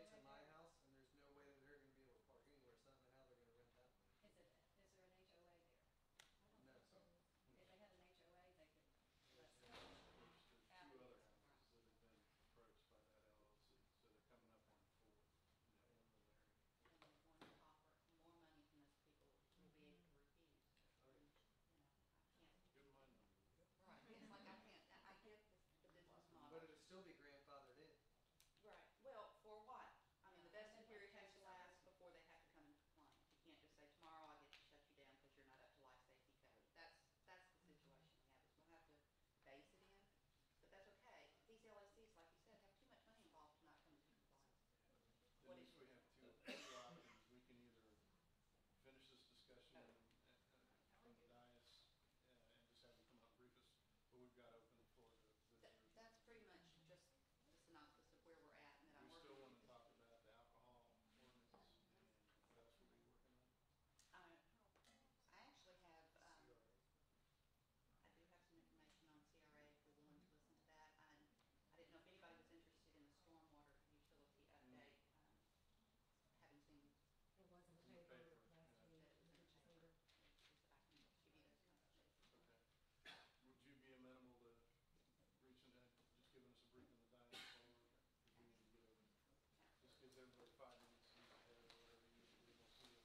get to my house, and there's no way that they're going to be able to park anywhere, so I don't know how they're going to rent that one. Is there an HOA there? No. If they had an HOA, they could, There's that's two other houses that have been approached by that LLC, so they're coming up on 4 in that one little area. and they want to offer more money than most people will be able to refuse. Oh, yeah. I can't. Give them my number. Right, it's like I can't, I get the business model. But it would still be grandfathered in. Right, well, for what? I mean, the vesting period has to last before they have to come into compliance. You can't just say, tomorrow I get to shut you down because you're not up to life safety code. That's the situation we have, is we'll have to base it in, but that's okay. These LLCs, like you said, have too much money involved to not come into compliance. Denise, we have two options. We can either finish this discussion from the dais and just have you come out and brief us, or we've got to open the floor to visitors. That's pretty much just the synopsis of where we're at, and that I'm We working. still want to talk about the alcohol ordinance, and what else were you working on? I actually have, I do have some information on CRA if you're willing to listen to that. I didn't know if anybody was interested in the stormwater utility update, having seen. It wasn't In the paper, last yeah. week. That it was in the paper. I can give you those kind of updates. Okay. Would you be amenable to reaching out, just giving us a brief on the dais forward? Because we need to get over. Just gives everybody 5 minutes to use ahead or whatever you want to see.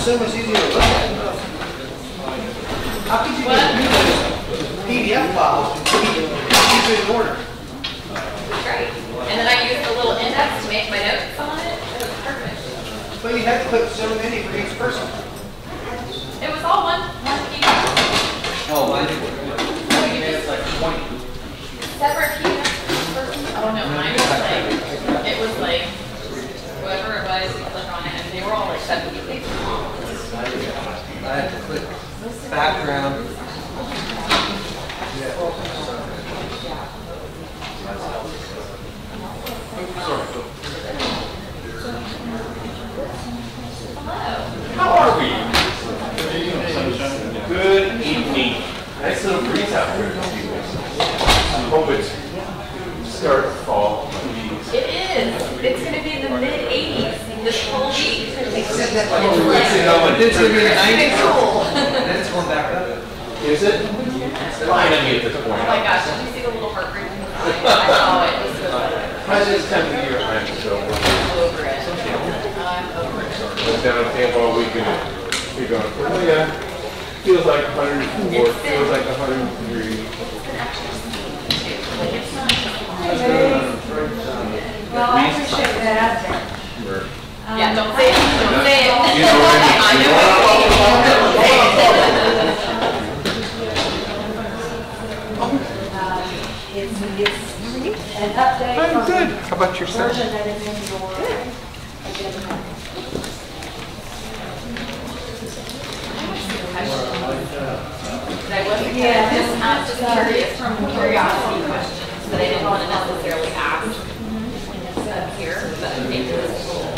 So much easier to look at. How could you get PDF files and keep it in order? Great. And then I used a little index to make my notes on it. It was perfect. But you had to put so many for each person. It was all one key. Oh, mine it's like 20. Separate key notes for each person. Oh no, mine was like whoever it was, you click on it, and they were all like 70 pages long. I had to click background. How are we? Good evening. Nice little breeze out here. I'm hoping It's gonna be in the mid-80s this whole week. It's gonna be in the 90s. Cool. Then it's going back up. Is it? Fine on me at this Oh point. my gosh, did you see the little heartbreaking sign? I saw it. It was so President's time of year, I'm so over it. I'm over it. went down to Tampa all weekend. You're going, oh yeah, feels like 104, feels like 103. Well, I appreciate that out there. Yeah, don't say it. Don't say it. You know what I mean? I know It's an update. I'm good. How about yourself? Version that is in your agenda. I wasn't just curious from curiosity questions that I didn't want to necessarily ask here, but I think it was cool.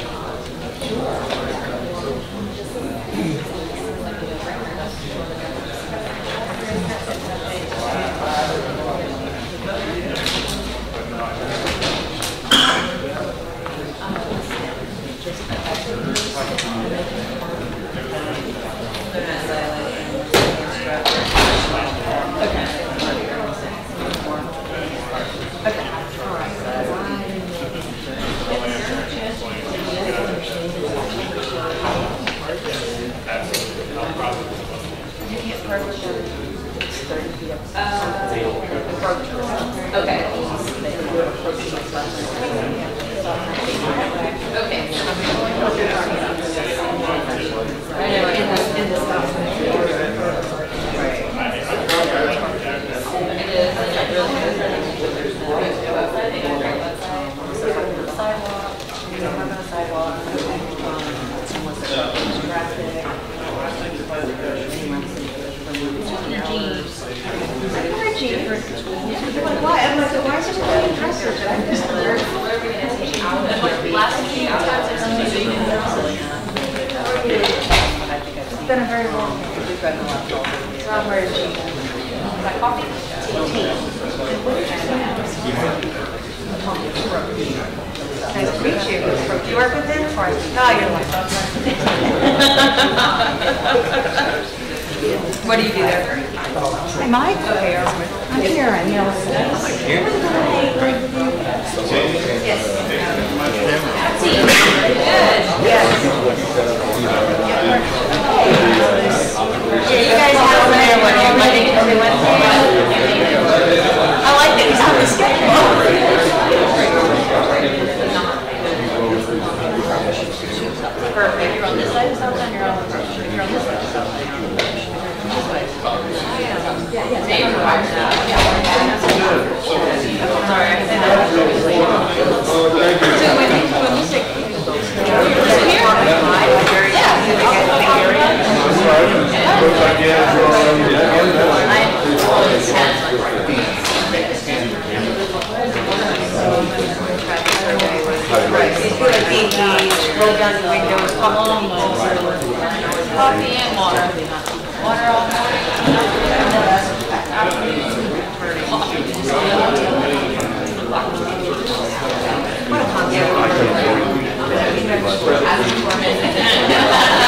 Okay. Why? I'm like, why is everybody interested? I just It's been a very long day. So I'm very cheap. Nice to meet you. Do you work with him? No, you're my What do you do there? Hi, Mike. Okay, I'm Karen. Yes. Yeah, you guys have there when you're Monday to Wednesday. I like that he's on the schedule. Perfect. You're on this side of Southtown, you're on this side of Southtown. This way. Yeah, yeah. Sorry, I said that. So when you say roll down the windows, coffee and water. Water all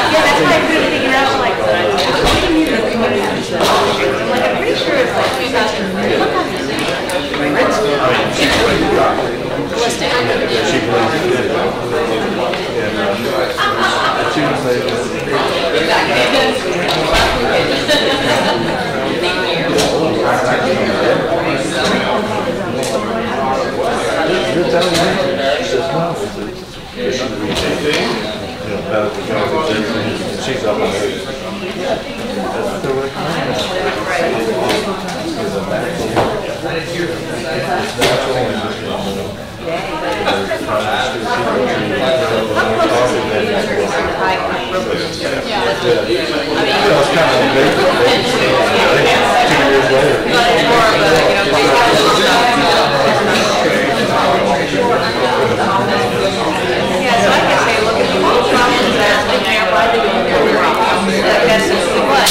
Yeah, that's why I'm really thinking out like that. I'm like, I'm pretty sure it's like 2003. Look on this. She's up on Yeah, so I can say, look at the problems that are why they don't get the problems. That's just the one.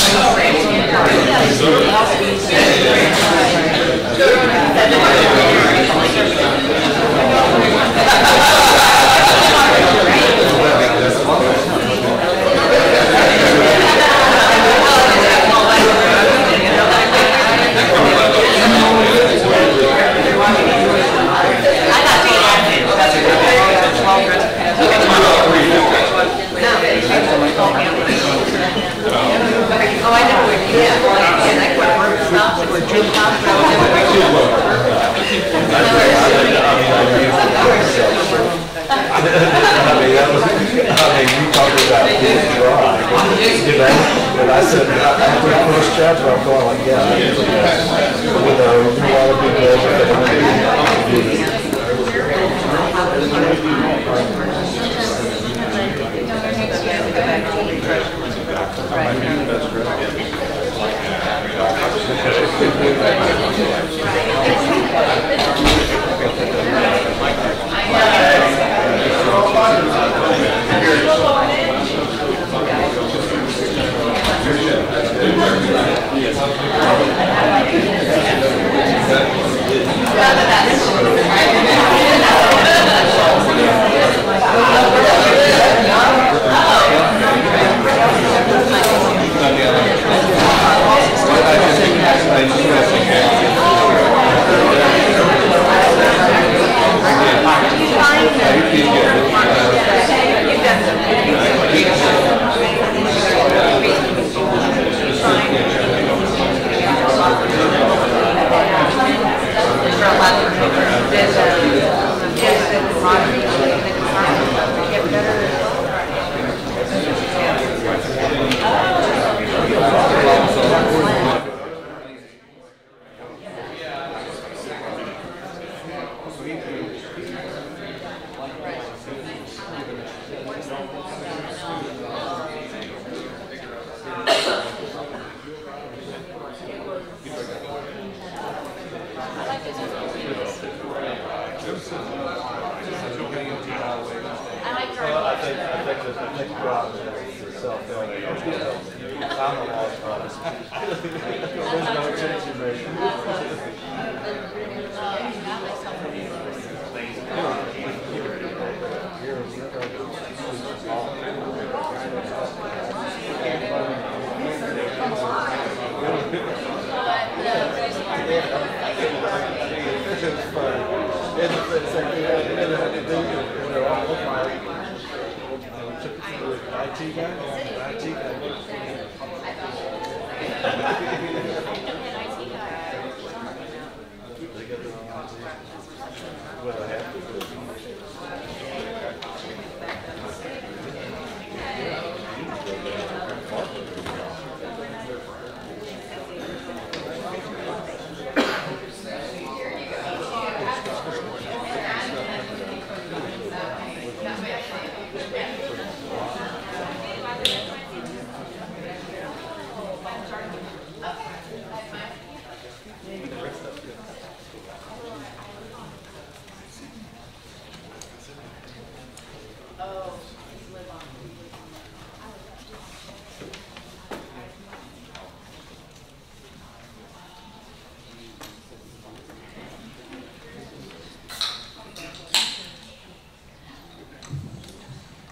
And I said, after the first chapter, I'm going like, yeah. You know, a lot of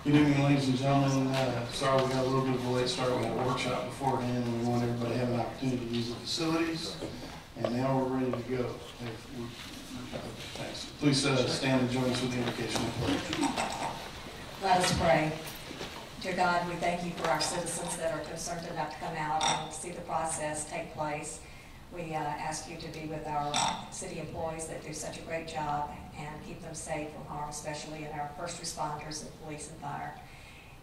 Good evening, ladies and gentlemen. Sorry we got a little bit of a late start. We had a workshop beforehand, and we want everybody to have an opportunity to use the facilities. And now we're ready to go. Thanks. Please stand and join us with the invocation of pledge. Let us pray. Dear God, we thank you for our citizens that are concerned enough to come out and see the process take place. We ask you to be with our city employees that do such a great job and keep them safe from harm, especially in our first responders and police and fire.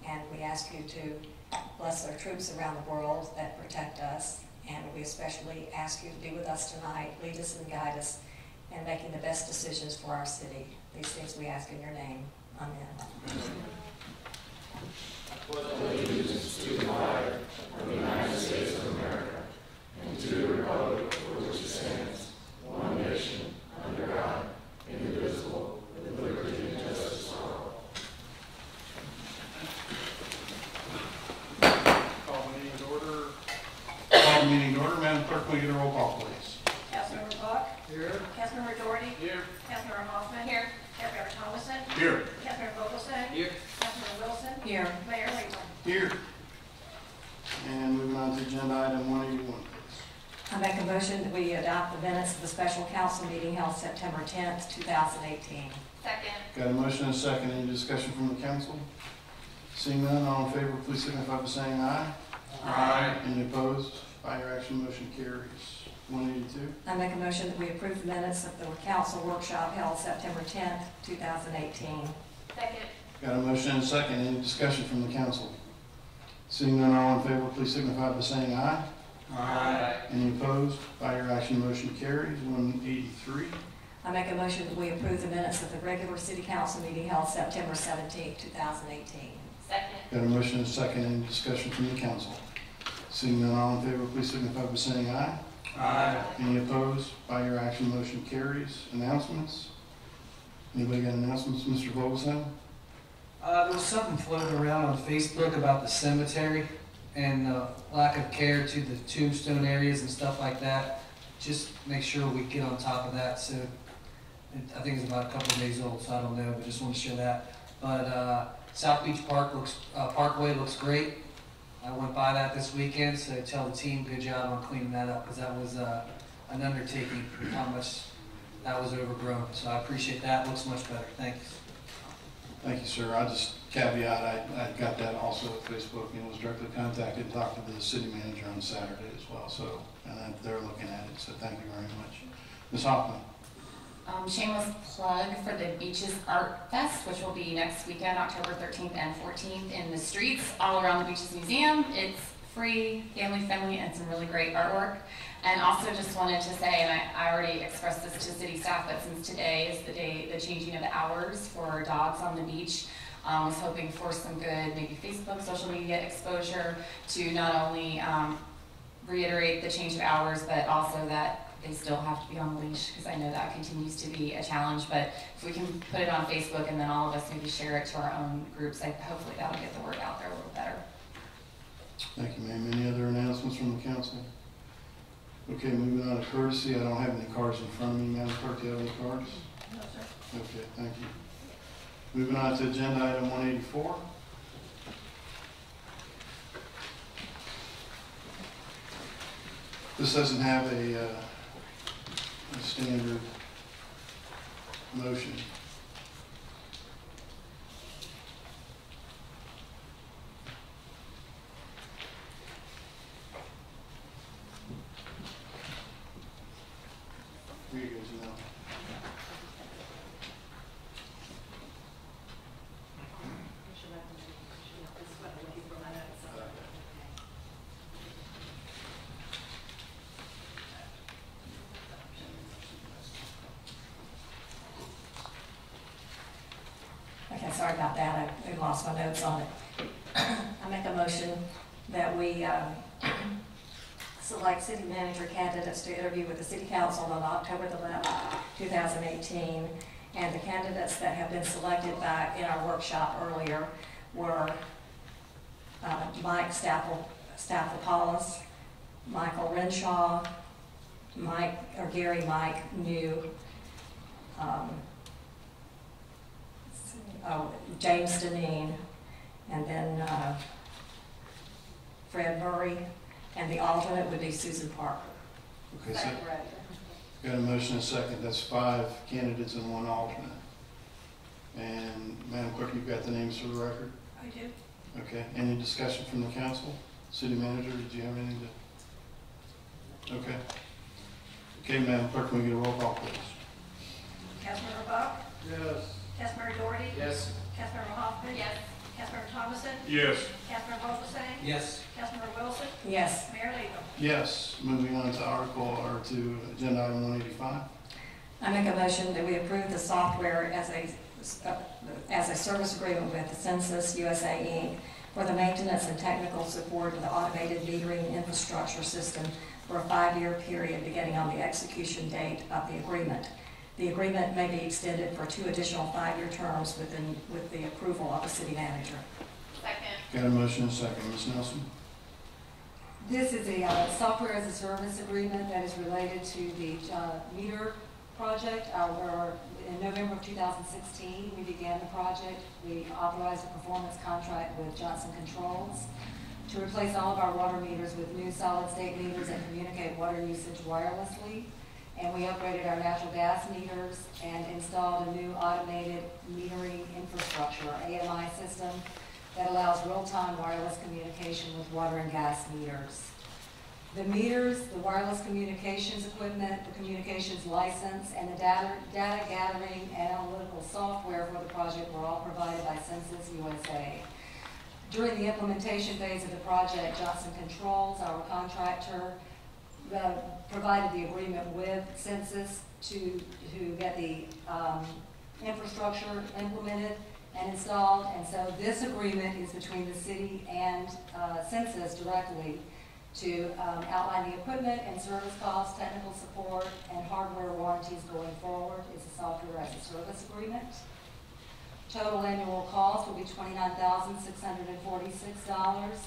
And we ask you to bless our troops around the world that protect us. And we especially ask you to be with us tonight, lead us and guide us in making the best decisions for our city. These things we ask in your name. Amen. Allegiance to the flag of the United States of America and to the republic for which it stands, one nation, under God, indivisible, with liberty and justice for all. Call the meeting to order. Call the meeting to order. Madam Clerk, will you get a roll call, please? Councilmember Buck? Here. Councilmember Doherty? Here. Councilmember Hoffman? Here. Councilmember Thomason? Here. Councilmember Vogelsong? Here. Councilmember Wilson? Here. Mayor Latham? Here. And moving on to agenda item 181, please. I make a motion that we adopt the minutes of the special council meeting held September 10th, 2018. Second. Got a motion and a second. Any discussion from the council? Seeing none, all in favor, please signify by saying aye. Aye. Any opposed? By your action, motion carries. 182. I make a motion that we approve the minutes of the council workshop held September 10th, 2018. Second. Got a motion and a second. Any discussion from the council? Seeing none, all in favor, please signify by saying aye. Aye. Any opposed? By your action, motion carries. 183. I make a motion that we approve the minutes of the regular city council meeting held September 17, 2018. Second. Got a motion and a second. Any discussion from the council? Seeing none, all in favor, please signify by saying aye. Aye. Any opposed? By your action, motion carries. Announcements? Anybody got announcements? Mr. Vogelsang? There was something floating around on Facebook about the cemetery and lack of care to the tombstone areas and stuff like that. Just make sure we get on top of that. So I think it's about a couple of days old, so I don't know, but just want to share that. But South Beach Parkway looks great. I went by that this weekend, so tell the team good job on cleaning that up, because that was an undertaking, how much that was overgrown. So I appreciate that. Looks much better. Thanks. Thank you, sir. I just caveat, I got that also at Facebook and was directly contacted and talked to the city manager on Saturday as well. So, and they're looking at it. So thank you very much. Ms. Hoffman. Shameless plug for the Beaches Art Fest, which will be next weekend, October 13th and 14th in the streets all around the Beaches Museum. It's free, family friendly, and some really great artwork. And also just wanted to say, and I already expressed this to city staff, but since today is the changing of the hours for dogs on the beach, I was hoping for some good maybe Facebook, social media exposure to not only reiterate the change of hours, but also that they still have to be on the leash, because I know that continues to be a challenge. But if we can put it on Facebook and then all of us maybe share it to our own groups, hopefully that'll get the word out there a little better. Thank you, ma'am. Any other announcements from the council? Okay, moving on to courtesy. I don't have any cards in front of me. Madam Clerk, do you have any cards? No, sir. Okay, thank you. Moving on to agenda item 184. This doesn't have a standard motion. Here you go, Janelle. Okay, sorry about that. I lost my notes on it. I make a motion that we select city manager candidates to interview with the city council on October the 11th, 2018. And the candidates that have been selected in our workshop earlier were Mike Staphopoulos, Michael Renshaw, Gary Mike New, James Deneen, and then Fred Murray, and the alternate would be Susan Parker. Okay, so got a motion and a second. That's 5 candidates and 1 alternate. And Madam Clerk, you've got the names for the record? I do. Okay, any discussion from the council? City manager, did you have anything to? Okay. Okay, Madam Clerk, can we get a roll call, please? Councilmember Buck? Yes. Councilmember Doherty? Yes. Councilmember Hoffman? Yes. Councilmember Thomason? Yes. Councilmember Vogelsang? Yes. Councilmember Wilson? Yes. Mayor Levy? Yes. Moving on to agenda item 185. I make a motion that we approve the software as a service agreement with the Census USA Inc. for the maintenance and technical support of the automated metering infrastructure system for a 5-year period beginning on the execution date of the agreement. The agreement may be extended for 2 additional 5-year terms with the approval of the city manager. Second. Got a motion and a second. Ms. Nelson? This is a software as a service agreement that is related to the meter project. In November of 2016, we began the project. We authorized a performance contract with Johnson Controls to replace all of our water meters with new solid-state meters that communicate water usage wirelessly. And we upgraded our natural gas meters and installed a new automated metering infrastructure, AMI system, that allows real-time wireless communication with water and gas meters. The meters, the wireless communications equipment, the communications license, and the data gathering and analytical software for the project were all provided by Census USA. During the implementation phase of the project, Johnson Controls, our contractor, provided the agreement with Census to get the infrastructure implemented and installed. And so this agreement is between the city and Census directly to outline the equipment and service costs, technical support, and hardware warranties going forward. It's a software as a service agreement. Total annual cost will be $29,646.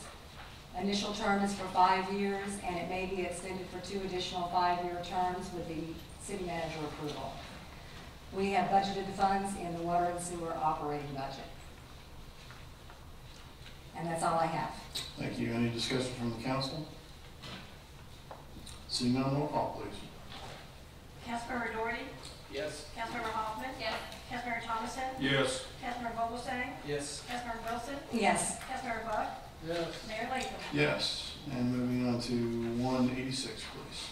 Initial term is for 5 years, and it may be extended for 2 additional 5-year terms with the city manager approval. We have budgeted funds in the water and sewer operating budget. And that's all I have. Thank you. Any discussion from the council? Seeing none, roll call, please. Councilmember Doherty? Yes. Councilmember Hoffman? Yes. Councilmember Thomason? Yes. Councilmember Vogelsang? Yes. Councilmember Wilson? Yes. Councilmember Buck? Yes. Mayor Latham? Yes. And moving on to 186, please.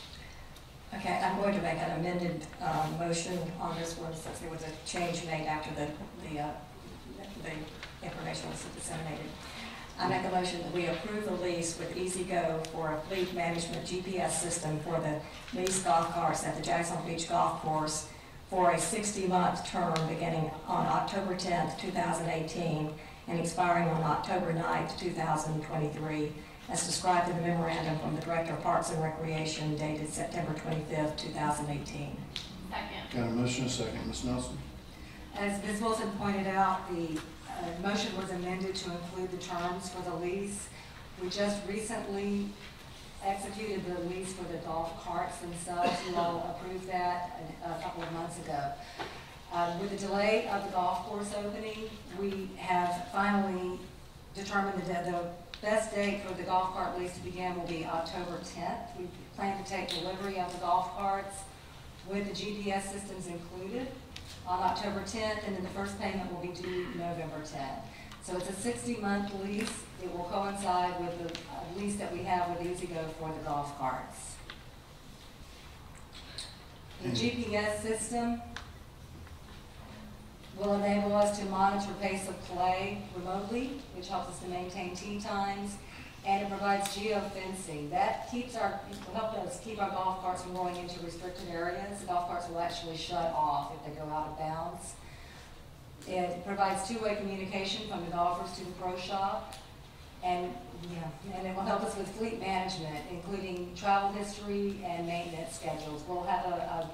Okay, I'm going to make an amended motion on this one since there was a change made after the information was disseminated. I make a motion that we approve the lease with EasyGo for a fleet management GPS system for the lease golf carts at the Jacksonville Beach Golf Course for a 60-month term beginning on October 10th, 2018 and expiring on October 9th, 2023, as described in the memorandum from the Director of Parks and Recreation dated September 25th, 2018. Second. Got a motion, a second. Ms. Nelson? As Ms. Wilson pointed out, the motion was amended to include the terms for the lease. We just recently executed the lease for the golf carts themselves. You all approved that a couple of months ago. With the delay of the golf course opening, we have finally determined that the best date for the golf cart lease to begin will be October 10th. We plan to take delivery of the golf carts with the GPS systems included on October 10th, and then the first payment will be due November 10th. So it's a 60-month lease. It will coincide with the lease that we have with EasyGo for the golf carts. The GPS system will enable us to monitor pace of play remotely, which helps us to maintain tee times, and it provides geofencing. That will help us keep our golf carts from going into restricted areas. The golf carts will actually shut off if they go out of bounds. It provides two-way communication from the golfers to the pro shop, and it will help us with fleet management, including travel history and maintenance schedules. We'll have a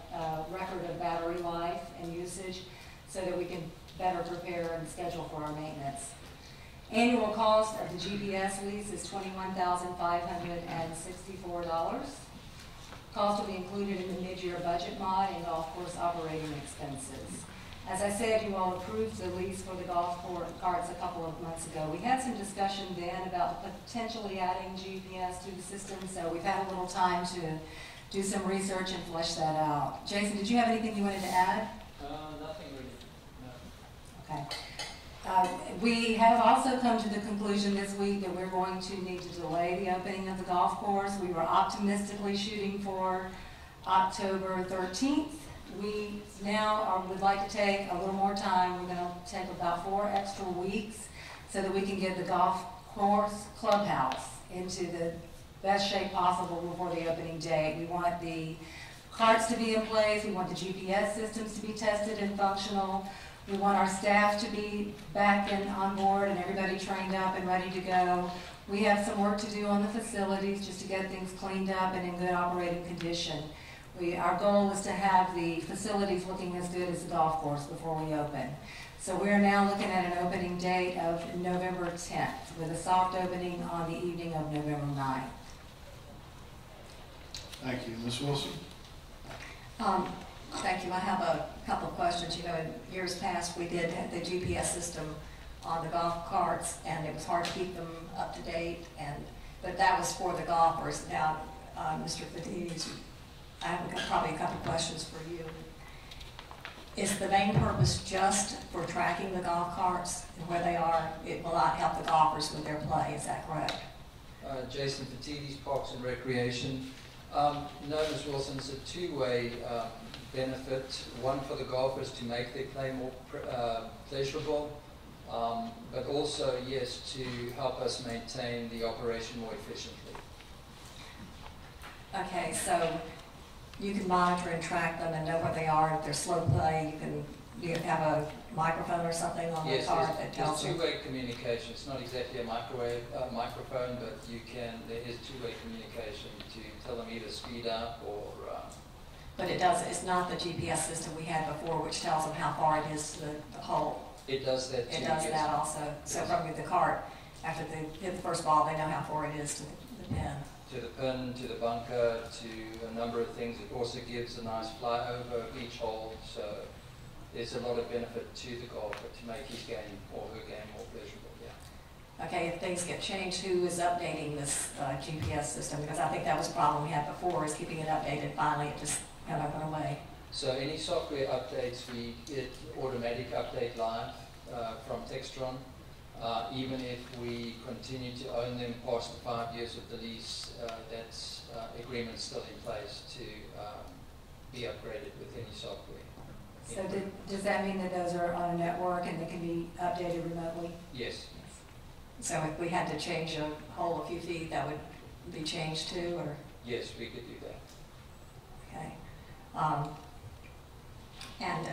record of battery life and usage so that we can better prepare and schedule for our maintenance. Annual cost of the GPS lease is $21,564. Cost will be included in the mid-year budget mod and golf course operating expenses. As I said, you all approved the lease for the golf carts a couple of months ago. We had some discussion then about potentially adding GPS to the system, so we've had a little time to do some research and flesh that out. Jason, did you have anything you wanted to add? Nothing really, no. Okay. We have also come to the conclusion this week that we're going to need to delay the opening of the golf course. We were optimistically shooting for October 13th. We now would like to take a little more time. We're going to take about 4 extra weeks so that we can get the golf course clubhouse into the best shape possible before the opening date. We want the carts to be in place. We want the GPS systems to be tested and functional. We want our staff to be back and on board and everybody trained up and ready to go. We have some work to do on the facilities just to get things cleaned up and in good operating condition. Our goal is to have the facilities looking as good as the golf course before we open. So we're now looking at an opening date of November 10th with a soft opening on the evening of November 9th. Thank you. Ms. Wilson? Thank you. I have a couple of questions. You know, in years past, we did have the GPS system on the golf carts, and it was hard to keep them up to date, but that was for the golfers. Now, Mr. Fatides, I have probably a couple of questions for you. Is the main purpose just for tracking the golf carts and where they are? It will not help the golfers with their play, is that correct? Jason Fatides, Parks and Recreation. No, Ms. Wilson, it's a two-way benefit. One for the golfers to make their play more pleasurable, but also, yes, to help us maintain the operation more efficiently. Okay, so you can monitor and track them and know where they are. If they're slow play, do you have a microphone or something on the Yes, car that tells there's them? two-way communication. It's not exactly a microphone, but there is two-way communication to tell them either speed up or... But it's not the GPS system we had before, which tells them how far it is to the hole. It does that too. It does yes. that also. So from the cart, after they hit the first ball, they know how far it is to the pin. To the pin, to the bunker, to a number of things. It also gives a nice flyover of each hole, so there's a lot of benefit to the golfer to make his game or her game more pleasurable, yeah. Okay, if things get changed, who is updating this GPS system? Because I think that was a problem we had before, is keeping it updated. Finally, it just kind of went away. So any software updates, we get automatic update live from Textron. Even if we continue to own them past the 5 years of the lease, that's agreement still in place to be upgraded with any software. So does that mean that those are on a network and they can be updated remotely? Yes. So if we had to change a hole a few feet, that would be changed too, or? Yes, we could do that. Okay. And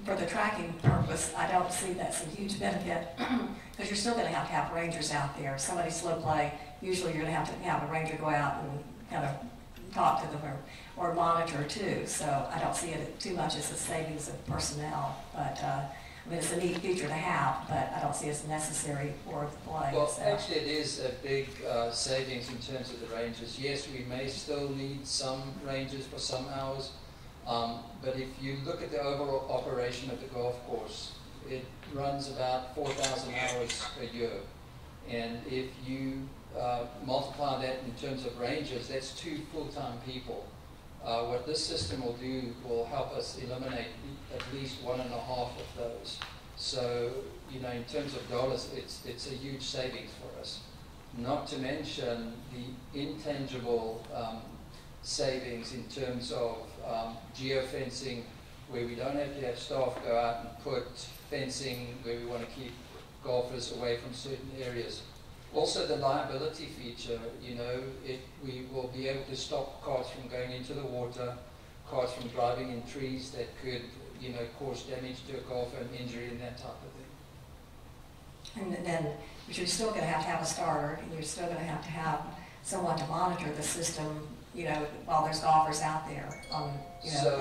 for the tracking purpose, I don't see that's a huge benefit because you're still going to have rangers out there. If somebody's slow play, usually you're going to have a ranger go out and kind of talk to them or monitor too. So I don't see it too much as a savings of personnel. But I mean, it's a neat feature to have, but I don't see it as necessary for the play. Well, so. actually it is a big savings in terms of the rangers. Yes, we may still need some rangers for some hours, but if you look at the overall operation of the golf course, it runs about 4,000 hours a year. And if you multiply that in terms of rangers, that's 2 full-time people. What this system will do will help us eliminate at least 1.5 of those. So, you know, in terms of dollars, it's a huge savings for us. Not to mention the intangible savings in terms of geofencing, where we don't have to have staff go out and put fencing where we want to keep golfers away from certain areas. Also the liability feature, you know, we will be able to stop cars from going into the water, cars from driving in trees that could, you know, cause damage to a golfer and injury and that type of thing. And then, but you're still going to have a starter, and you're still going to have someone to monitor the system, you know, while there's golfers out there, you know, So,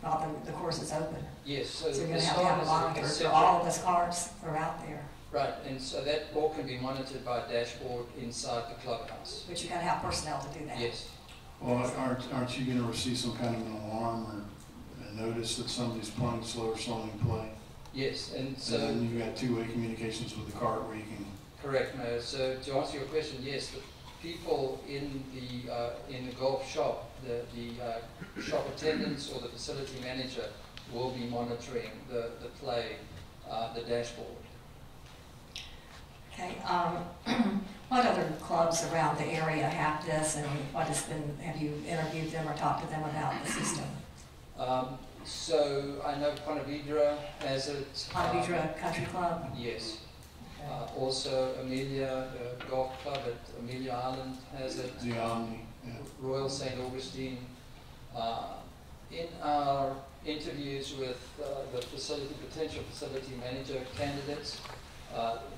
while the course is open. Yes, so you're going the to have a starters monitor are for all of those cars that are out there. Right, and so that all can be monitored by a dashboard inside the clubhouse. But you got to have personnel to do that. Yes. Well, aren't you gonna receive some kind of an alarm or a notice that somebody's playing slow or slowing play? Yes, and so... And then you've got two-way communications with the cart where you can... Correct, Mayor. So to answer your question, yes, the people in the golf shop, the shop attendants or the facility manager will be monitoring the play, the dashboard. Okay. What other clubs around the area have this, and have you interviewed them or talked to them about the system? So I know Ponte Vedra has it. Ponte Vedra Country Club? Yes. Also Amelia, the golf club at Amelia Island has it. The Omni, yeah. Royal St. Augustine. In our interviews with the potential facility manager candidates,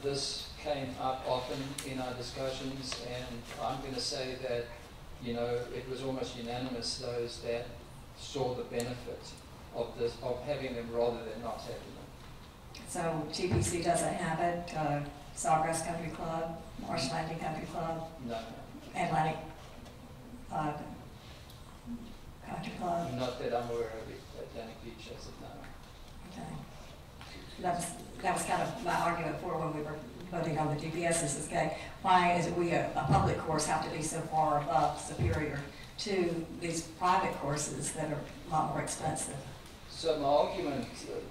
this came up often in our discussions, and I'm going to say that, you know, it was almost unanimous, those that saw the benefit of this, of having them rather than not having them. So TPC doesn't have it, Sawgrass Country Club, Marsh Landing Country Club? No. Atlantic Country Club? Not that I'm aware of it. Atlantic Beach has it now. Okay. That was kind of my argument for when we were voting on the GPS is, okay, why is it we, a public course, have to be so far above superior to these private courses that are a lot more expensive? So my argument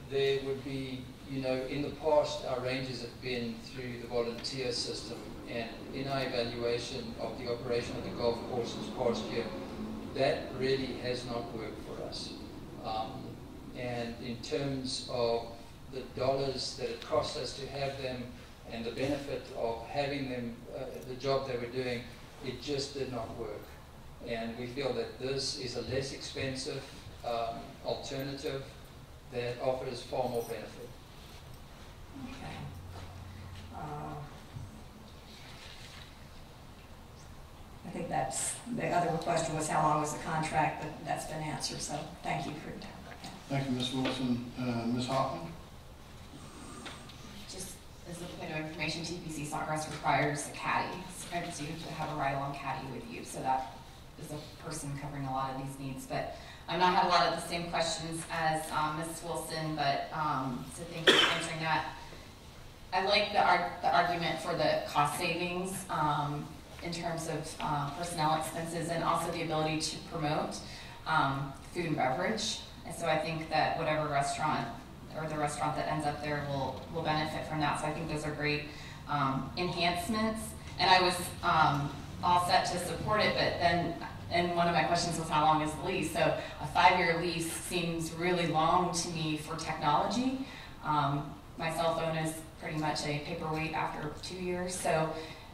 there would be, you know, in the past our rangers have been through the volunteer system, and in our evaluation of the operation of the golf course this past year, that really has not worked for us. And in terms of the dollars that it cost us to have them and the benefit of having them, the job they were doing, it just did not work. And we feel that this is a less expensive alternative that offers far more benefit. Okay. I think that's, the other question was how long was the contract, but that's been answered, so thank you for your time. Thank you, Ms. Wilson. Ms. Hoffman? Just as a point of information, TPC Sawgrass requires a caddy. So you have to have a ride-along caddy with you, so that is a person covering a lot of these needs. But I had a lot of the same questions as Ms. Wilson, but so thank you for answering that. I like the argument for the cost savings in terms of personnel expenses and also the ability to promote food and beverage. And so I think that whatever restaurant or the restaurant that ends up there will benefit from that. So I think those are great enhancements. And I was all set to support it, but then, and one of my questions was how long is the lease? So a 5-year lease seems really long to me for technology. My cell phone is pretty much a paperweight after 2 years. So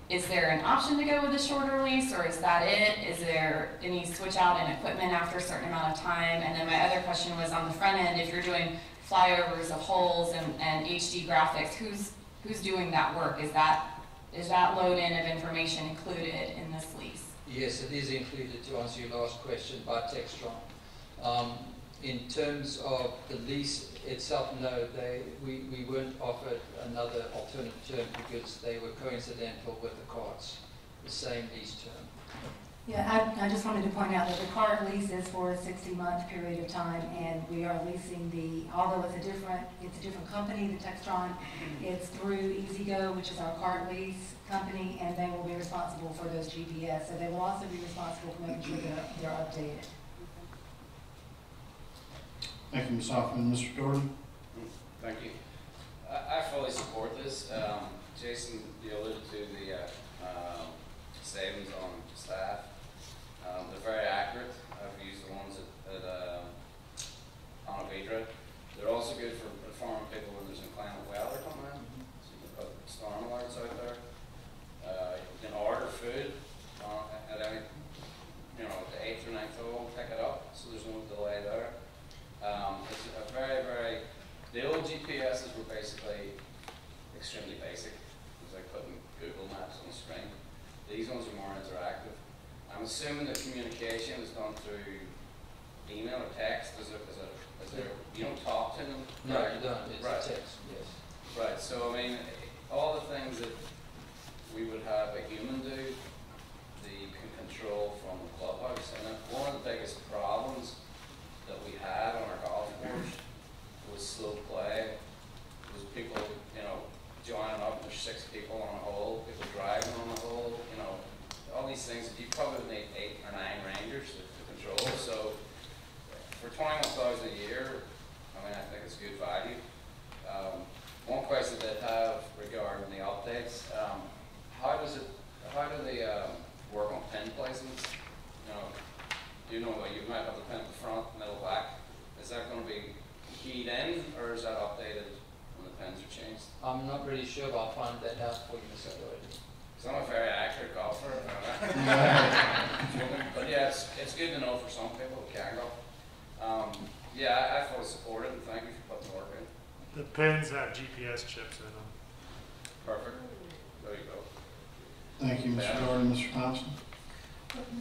is there an option to go with a shorter lease, or is that it? Is there any switch out in equipment after a certain amount of time? And then my other question was on the front end, if you're doing flyovers of holes and HD graphics, who's doing that work? Is that load-in of information included in this lease? Yes, it is included, to answer your last question, by Textron. In terms of the lease itself, no, we weren't offered another alternative term because they were coincidental with the cards, the same lease term. Yeah, I just wanted to point out that the cart lease is for a 60-month period of time, and we are leasing although it's a different company, the Textron, it's through EasyGo, which is our cart lease company, and they will be responsible for those GPS. So they will also be responsible for making sure that they're updated. Thank you, Ms. Hoffman. Mr. Doherty? Thank you. I fully support this. Jason, you alluded to the savings on staff. They're very accurate. I've used the ones at Ponte Vedra. They're also good for informing people when there's inclement weather coming in. So you can put storm alerts out there. You can order food at any, the 8th or 9th hole, pick it up, so there's no delay there. It's a very, the old GPSs were basically extremely basic. It was like putting Google Maps on the screen. These ones are more interactive. I'm assuming that communication is done through email or text. Is there, you don't talk to them? No, you don't. It's right. Text, yes. Right, so all the things that we would have a human do, you can control from the clubhouse. And one of the biggest problems that we had on our golf course was slow play. It was people, joining up, there's 6 people on a hole, people driving on the hole, all these things that you probably need 8 or 9 rangers to control. So for $21,000 a year, I think it's good value. One question that I have regarding the updates, how do they work on pin placements? You might have the pin at the front, middle, back. Is that going to be keyed in, or is that updated when the pins are changed? I'm not really sure, but I'll find that out for you, Mr. Doherty. Because I'm a very accurate golfer. But yeah, it's good to know for some people who can golf. I fully support it, and thank you for putting the work in. The pins have GPS chips in them. Perfect. There you go. Thank you, Mr. Doherty. Mr. Thompson?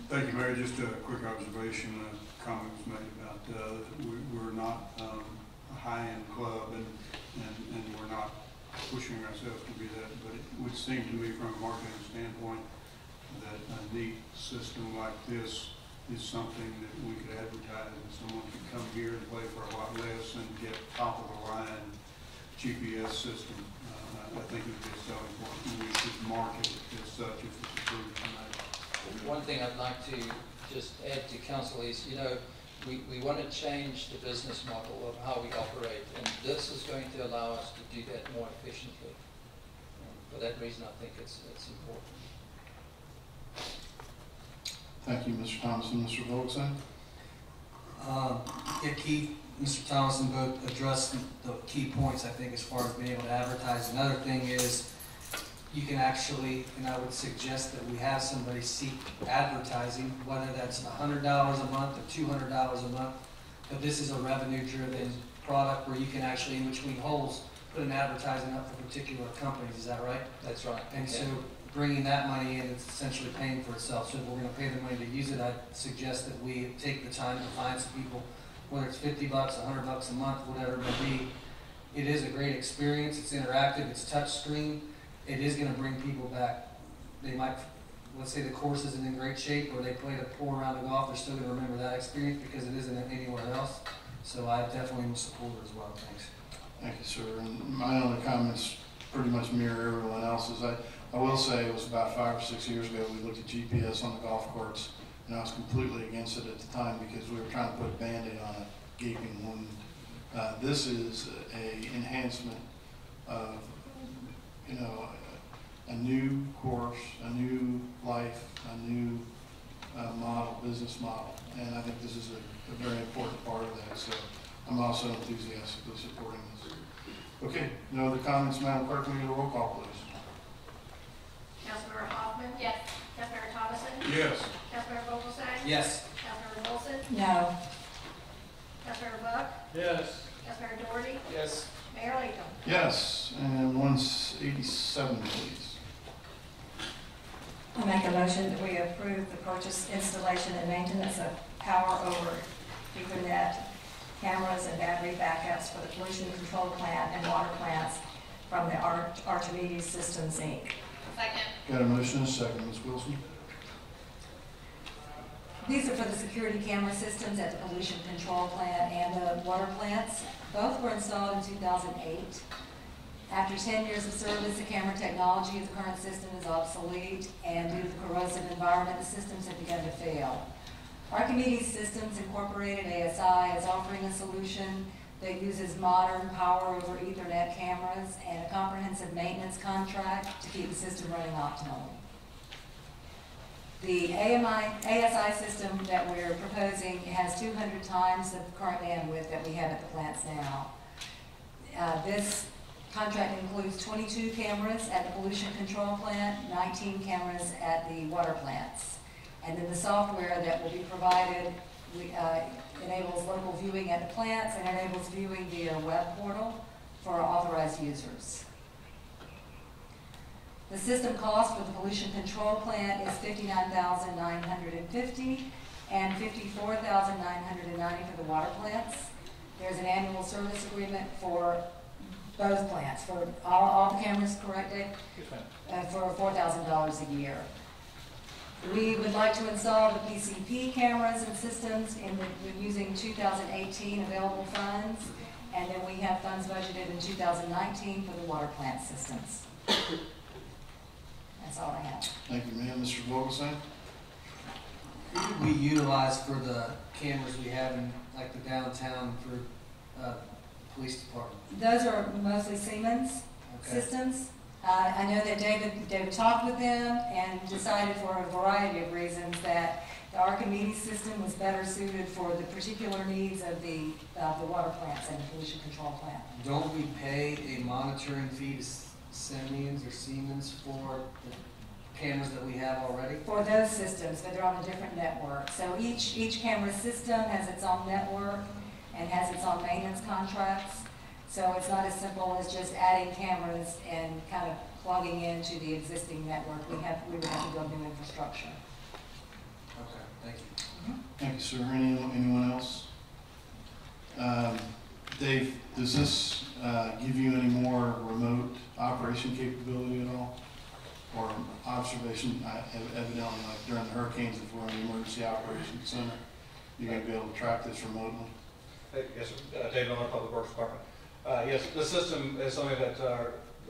Thank you, Mayor. Just a quick observation. A comment was made about we're not a high-end club, and we're not pushing ourselves to be that. But it would seem to me, from a marketing standpoint, that a neat system like this is something that we could advertise, and someone could come here and play for a lot less and get top-of-the-line GPS system. I think it would be so important. We should market it as such if it's approved tonight. One thing I'd like to just add to council is, we want to change the business model of how we operate, and this is going to allow us to do that more efficiently. For that reason, I think it's important. Thank you, Mr. Thompson. Mr. Volkstein? Yeah, Keith, Mr. Thomason both addressed the key points, I think, as far as being able to advertise. Another thing is, you can actually, and I would suggest that we have somebody seek advertising, whether that's $100 a month or $200 a month. But this is a revenue-driven product where you can actually, in between holes, put an advertising up for particular companies. Is that right? That's right. And so bringing that money in, it's essentially paying for itself. So if we're going to pay the money to use it, I'd suggest that we take the time to find some people, whether it's $50, $100 a month, whatever it may be. It is a great experience. It's interactive. It's touch screen. It is going to bring people back. They might, let's say the course isn't in great shape, or they played a poor round of golf, they're still going to remember that experience because it isn't anywhere else. So I definitely am a supporter as well. Thanks. Thank you, sir. And my only comments pretty much mirror everyone else's. I will say it was about 5 or 6 years ago we looked at GPS on the golf courts, and I was completely against it at the time because we were trying to put a Band-Aid on a gaping wound. This is a enhancement of, you know, a new course, a new life, a new model, business model, and I think this is a very important part of that. So I'm also enthusiastically supporting this. Okay, no other comments, Madam Clerk? Can we get a roll call, please? Councilmember Hoffman? Yes. Councilmember Thomason? Yes. Councilmember Vogelsang? Yes. Councilmember Wilson? No. Councilmember Buck? Yes. Councilmember Doherty? Yes. Mayor Latham? Yes, and 187, please. I make a motion that we approve the purchase, installation, and maintenance of power over Ethernet cameras and battery backups for the pollution control plant and water plants from the Archimedes Systems, Inc. Second. Got a motion and a second, Ms. Wilson? These are for the security camera systems at the pollution control plant and the water plants. Both were installed in 2008. After 10 years of service, the camera technology of the current system is obsolete, and due to the corrosive environment, the systems have begun to fail. Archimedes Systems Incorporated, ASI, is offering a solution that uses modern power over Ethernet cameras and a comprehensive maintenance contract to keep the system running optimally. The ASI system that we're proposing has 200 times the current bandwidth that we have at the plants now. This contract includes 22 cameras at the pollution control plant, 19 cameras at the water plants. And then the software that will be provided enables local viewing at the plants and enables viewing via web portal for authorized users. The system cost for the pollution control plant is $59,950 and $54,990 for the water plants. There's an annual service agreement for both plants, for all the cameras, correct, Dave? For $4,000 a year. We would like to install the PCP cameras and systems using 2018 available funds, and then we have funds budgeted in 2019 for the water plant systems. That's all I have. Thank you, ma'am. Mr. Vogelsang? We utilize for the cameras we have in like the downtown for police department. Those are mostly Siemens systems. I know that David talked with them and decided for a variety of reasons that the Archimedes system was better suited for the particular needs of the water plants and the pollution control plant. Don't we pay a monitoring fee to Siemens or Siemens for the cameras that we have already? For those systems, but they're on a different network. So each camera system has its own network and has its own maintenance contracts. So it's not as simple as just adding cameras and kind of plugging into the existing network. We would have to build new infrastructure. Okay, thank you. Thank you, sir. Anyone else? Dave, does this give you any more remote operation capability at all? Or observation, evidently, like during the hurricanes, if we're in the emergency operations center, you're going to be able to track this remotely? Yes, sir. Dave Miller, Public Works Department. Yes, the system is something that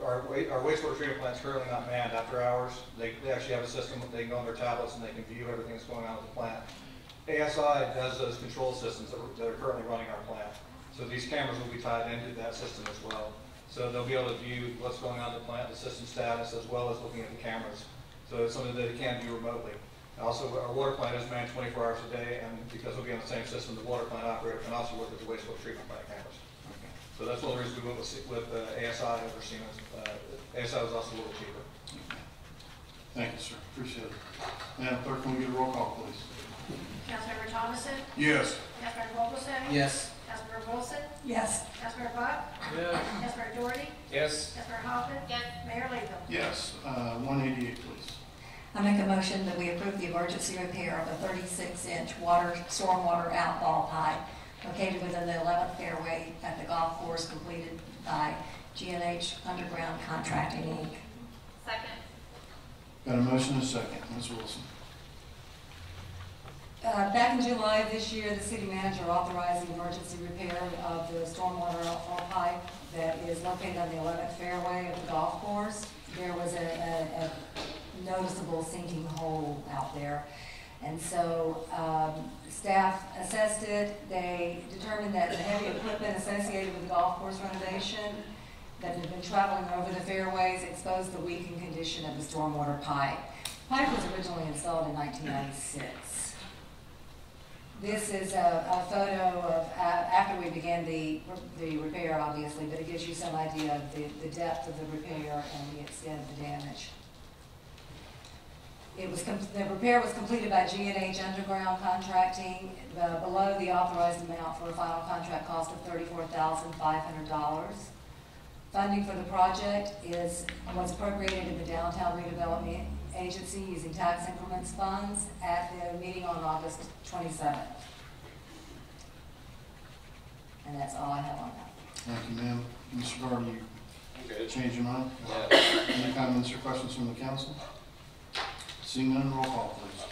our wastewater treatment plant is currently not manned after hours. They actually have a system that they can go on their tablets and they can view everything that's going on at the plant. ASI has those control systems that are currently running our plant. So these cameras will be tied into that system as well. So they'll be able to view what's going on at the plant, the system status, as well as looking at the cameras. So it's something that they can view remotely. Also, our water plant is manned 24 hours a day, and because we'll be on the same system, the water plant operator can also work with the wastewater treatment plant campus. So that's one of the reasons we went with ASI over Siemens. ASI was also a little cheaper. Thank you, sir. Appreciate it. Madam Clerk, can we get a roll call, please? Councilmember Thomason? Yes. Councilmember Vogelsong? Yes. Councilmember Wilson? Yes. Councilmember Buck? Yes. Councilmember Doherty? Yes. Councilmember Hoffman? Yes. Mayor Latham? Yes. 188, please. I make a motion that we approve the emergency repair of a 36-inch stormwater outfall pipe located within the 11th fairway at the golf course, completed by G&H Underground Contracting, Inc. Second. Got a motion and a second. Ms. Wilson. Back in July of this year, the city manager authorized the emergency repair of the stormwater outfall pipe that is located on the 11th fairway of the golf course. There was a noticeable sinking hole out there. And so staff assessed it. They determined that the heavy equipment associated with the golf course renovation that had been traveling over the fairways exposed the weakened condition of the stormwater pipe. The pipe was originally installed in 1996. This is a photo of after we began the repair, obviously, but it gives you some idea of the depth of the repair and the extent of the damage. The repair was completed by G&H Underground Contracting below the authorized amount for a final contract cost of $34,500. Funding for the project was appropriated in the Downtown Redevelopment Agency using tax increments funds at the meeting on August 27th. And that's all I have on that. Thank you, ma'am. Mr. Gardner, you Good. change your mind? Yeah. Any comments or questions from the council? Seeing none, roll call, please.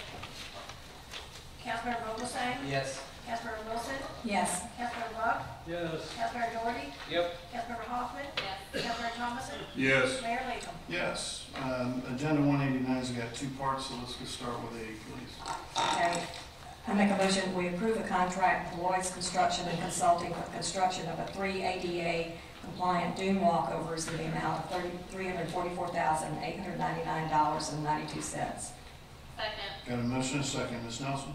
Councilmember Vogelsong? Yes. Councilmember Wilson? Yes. Councilmember Buck? Yes. Councilmember Doherty? Yep. Councilmember Hoffman? Yes. Councilmember Thomason? Yes. Mayor Latham? Yes. Agenda 189's got two parts, so let's get started with A, please. Okay. I make a motion, we approve a contract with Lloyd's Construction and Consulting for construction of a 3 ADA compliant dune walkovers in the amount of $344,899.92. Second. Got a motion and a second. Ms. Nelson?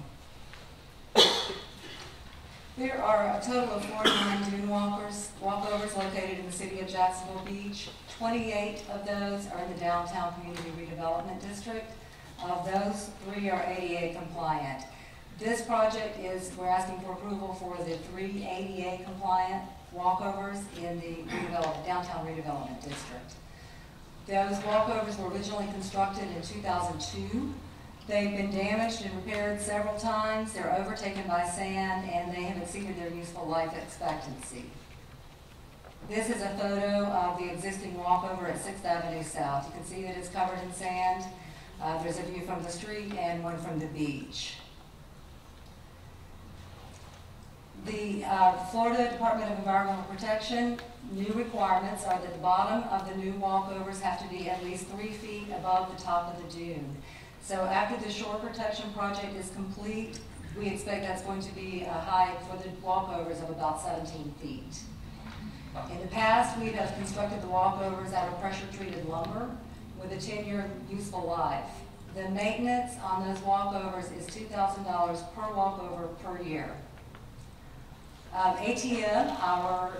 There are a total of 49 dune walkovers located in the city of Jacksonville Beach. 28 of those are in the Downtown Community Redevelopment District. Of those, 3 are ADA compliant. This project we're asking for approval for the 3 ADA compliant walkovers in the Downtown Redevelopment District. Those walkovers were originally constructed in 2002. They've been damaged and repaired several times. They're overtaken by sand and they have exceeded their useful life expectancy. This is a photo of the existing walkover at 6th Avenue South. You can see that it's covered in sand. There's a view from the street and one from the beach. The Florida Department of Environmental Protection, new requirements are that the bottom of the new walkovers have to be at least 3 feet above the top of the dune. So after the shore protection project is complete, we expect that's going to be a height for the walkovers of about 17 feet. In the past, we have constructed the walkovers out of pressure-treated lumber with a 10-year useful life. The maintenance on those walkovers is $2,000 per walkover per year. ATM, our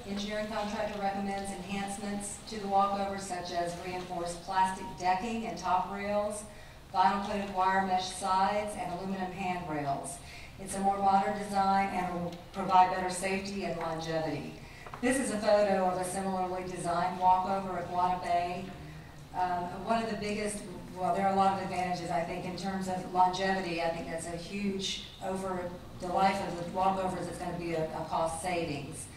engineering contractor, recommends enhancements to the walkovers such as reinforced plastic decking and top rails, vinyl-coated wire mesh sides, and aluminum handrails. It's a more modern design and will provide better safety and longevity. This is a photo of a similarly designed walkover at Guana Bay. One of the biggest, well, there are a lot of advantages, I think, in terms of longevity. I think that's a huge, over the life of the walkovers, it's going to be a cost savings.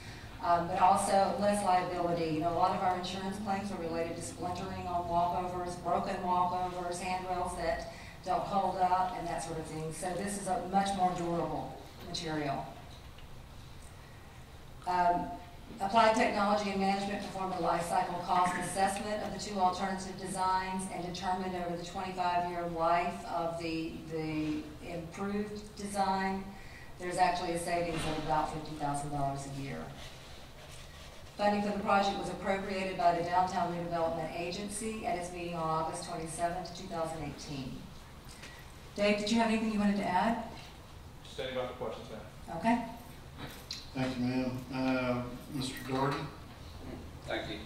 But also less liability. You know, a lot of our insurance claims are related to splintering on walkovers, broken walkovers, handrails that don't hold up, and that sort of thing. So this is a much more durable material. Applied Technology and Management performed a life cycle cost assessment of the 2 alternative designs and determined over the 25-year life of the improved design, there's actually a savings of about $50,000 a year. Funding for the project was appropriated by the Downtown Redevelopment Agency at its meeting on August 27, 2018. Dave, did you have anything you wanted to add? Standing by for questions, ma'am. Okay. Thank you, ma'am. Mr. Doherty? Thank you.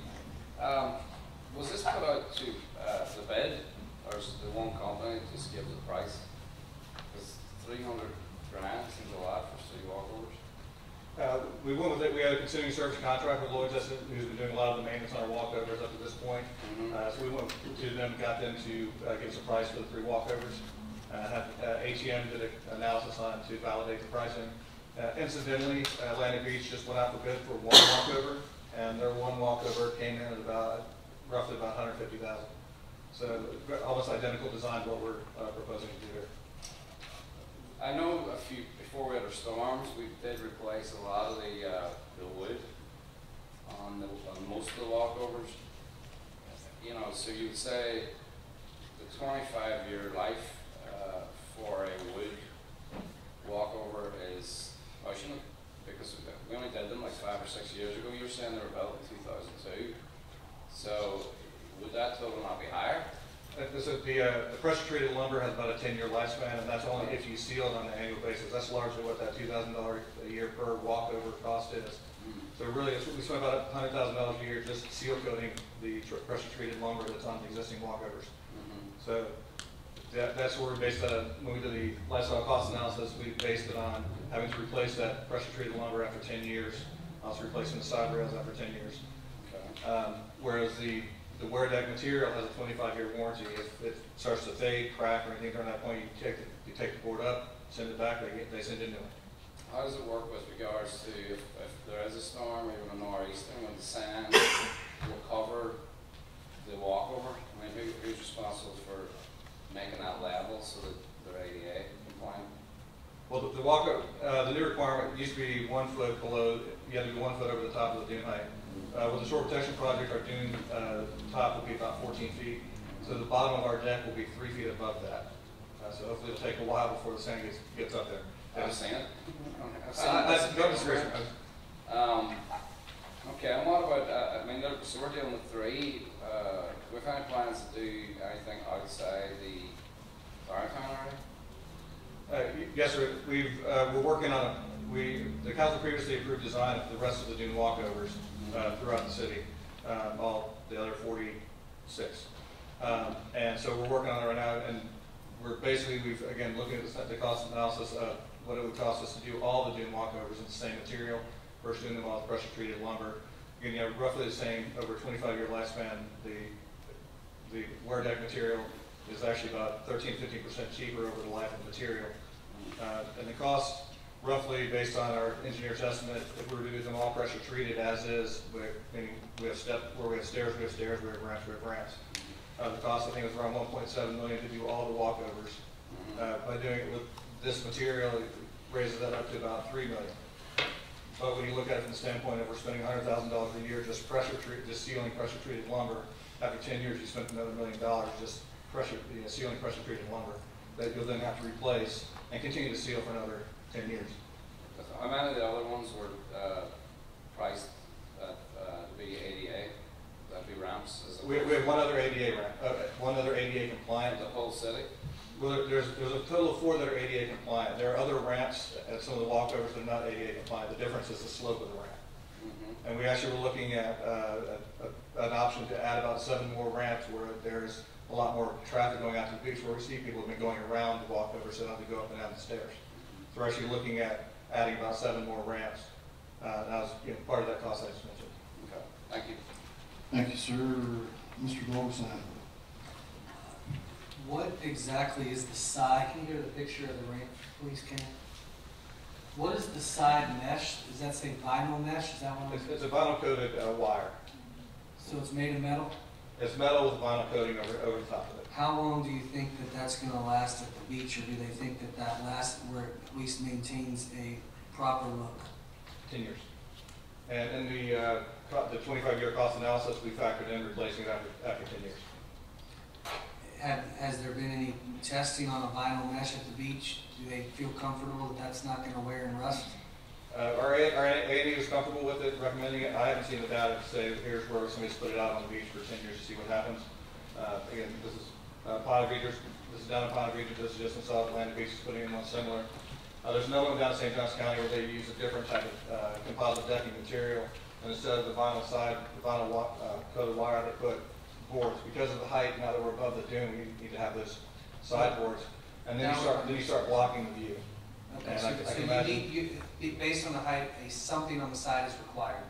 Was this put out to the bid, or is the one company just give the price? Because 300 grand seems a lot for city walkovers. We went with it. We had a continuing service contract with Lloyd's, who's been doing a lot of the maintenance on our walkovers up to this point. So we went to them, got them to give us a price for the 3 walkovers. ATM did an analysis on it to validate the pricing. Incidentally, Atlantic Beach just went out for bid for 1 walkover, and their 1 walkover came in at roughly about $150,000. So almost identical design to what we're proposing to do here. I know before we had our storms, we did replace a lot of the wood on most of the walkovers. You know, so you would say the 25-year life for a wood walkover is pushing it, because we only did them like 5 or 6 years ago. You were saying they were built in 2002. So would that total not be higher? The pressure treated lumber has about a 10-year lifespan, and that's only if you seal it on an annual basis. That's largely what that $2,000 a year per walkover cost is. So really, we spend about $100,000 a year just seal coating the pressure treated lumber that's on the existing walkovers. So that's where we based that. When we did the lifestyle cost analysis, we based it on having to replace that pressure treated lumber after 10 years, also replacing the side rails after 10 years. Whereas the wear deck material has a 25-year warranty. If it starts to fade, crack, or anything during that point, you take the board up, send it back, they send it new. How does it work with regards to if there is a storm, or even a nor'easter, when the sand will cover the walkover? I mean, who's responsible for making that level so that they're ADA compliant? Well, the new requirement used to be 1 foot below. You had to be 1 foot over the top of the dune height. With the shore protection project, our dune top will be about 14 feet. So the bottom of our deck will be 3 feet above that. So hopefully it'll take a while before the sand gets up there. Have you seen it? Okay, and what about, I mean, so we're dealing with 3. We've had plans to do anything outside the Barrington area? Yes, sir. We're working on the council previously approved design of the rest of the dune walkovers throughout the city, all the other 46. And so we're working on it right now, and we've again looking at the cost analysis of what it would cost us to do all the dune walkovers in the same material versus doing them all with pressure treated lumber. Again, you have roughly the same over a 25-year lifespan. The wear deck material is actually about 13-15% cheaper over the life of the material. And the cost, roughly based on our engineer's estimate, if we were to do them all pressure treated as is, meaning we have stairs, we have ramps, we have ramps. The cost, I think, is around $1.7 million to do all the walkovers. By doing it with this material, it raises that up to about $3 million. But when you look at it from the standpoint of we're spending $100,000 a year just sealing pressure treated lumber, after 10 years you spent another $1 million just sealing pressure treated lumber that you'll then have to replace and continue to seal for another 10 years. How many of the other ones were priced to be ADA? That'd be ramps? We have one other ADA ramp, one other ADA compliant. The whole city? Well, there's a total of 4 that are ADA compliant. There are other ramps at some of the walkovers that are not ADA compliant. The difference is the slope of the ramp. And we actually were looking at an option to add about 7 more ramps where there's a lot more traffic going out to the beach, where we see people have been going around the walkover so they don't have to go up and down the stairs. So we're actually looking at adding about 7 more ramps. That was part of that cost I just mentioned. Okay, thank you. Thank you, sir. Mr. Golson. What exactly is the side? Can you go to the picture of the ramp, please, Ken? What is the side mesh? Does that say vinyl mesh? Is that one? It's a vinyl coated wire. So it's made of metal? It's metal with vinyl coating over the top of it. How long do you think that that's going to last at the beach, or do they think that that lasts where it at least maintains a proper look? 10 years. And in the 25-year cost analysis, we factored in replacing it after 10 years. Has there been any testing on a vinyl mesh at the beach? Do they feel comfortable that that's not going to wear and rust? Our A&E is comfortable with it, recommending it. I haven't seen the data to say here's where somebody's put it out on the beach for 10 years to see what happens. Again, this is Ponte Vedra, this is down in Ponte Vedra, this is just in South Atlantic Beach, is putting in one similar. There's another one down in St. Johns County where they use a different type of composite decking material, and instead of the vinyl side, the vinyl coated wire, they put boards. Because of the height, now that we're above the dune, we need to have those side boards, and then you start blocking the view. Okay, And so, I can so you imagine- need, based on the height, something on the side is required.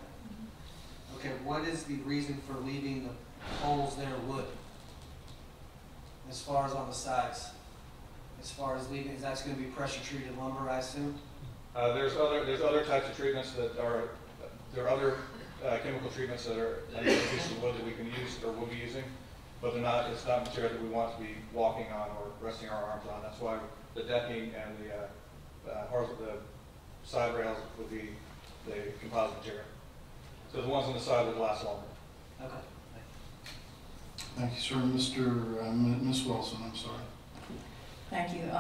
Okay, what is the reason for leaving the poles there wood? As far as on the sides? As far as leaving, that's gonna be pressure treated lumber, I assume? There's other types of treatments that are, there are other chemical treatments that are under the piece of wood that we can use or will be using, but they're not, it's not material that we want to be walking on or resting our arms on. That's why the decking and the side rails would be the composite material. So the ones on the side would last longer. Okay. Thank you, sir. Ms. Wilson, I'm sorry. Thank you.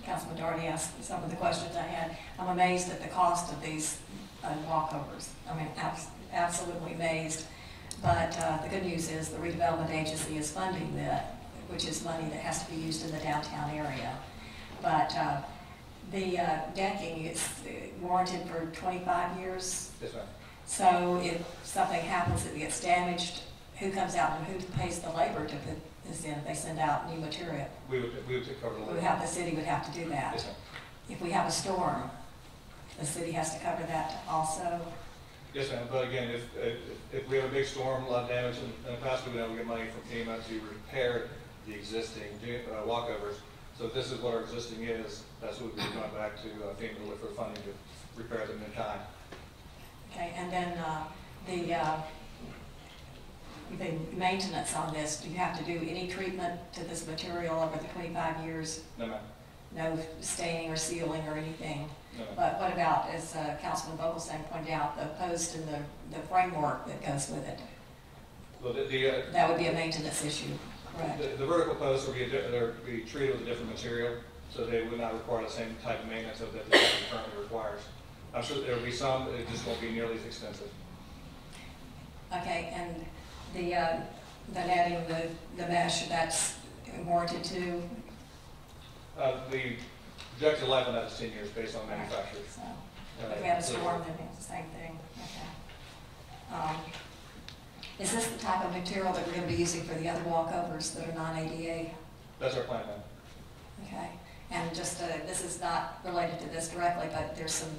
Councilman Doherty asked some of the questions I had. I'm amazed at the cost of these walkovers. I mean, absolutely amazed. But the good news is the redevelopment agency is funding that, which is money that has to be used in the downtown area. But the decking is warranted for 25 years. Yes, ma'am. So if something happens, it gets damaged, who comes out and who pays the labor to put this in? If they send out new material. We would take cover the labor. The city would have to do that. Yes, ma'am. If we have a storm, the city has to cover that also. Yes, ma'am. But again, if we have a big storm, a lot of damage, in the past we've been able to get money from FEMA to repair the existing walkovers. So if this is what our existing is, that's what we'd be going back to FEMA to look for funding to repair them in kind. Okay, and then the maintenance on this, do you have to do any treatment to this material over the 25 years? No, ma'am. No staining or sealing or anything? No, ma'am. But what about, as Councilman Vogelsang pointed out, the post and the framework that goes with it? Well, That would be a maintenance issue, correct? The vertical posts will be treated with a different material, so they would not require the same type of maintenance that the decking currently requires. I'm sure there will be some, it just won't be nearly as extensive. Okay, and the netting, the mesh, that's warranted too? The projected life on that is 10 years based on manufacturers. So, if we have a storm, then it's the same thing. Okay. Is this the type of material that we're going to be using for the other walkovers that are non-ADA? That's our plan, ma'am. Okay. And just, this is not related to this directly, but there's some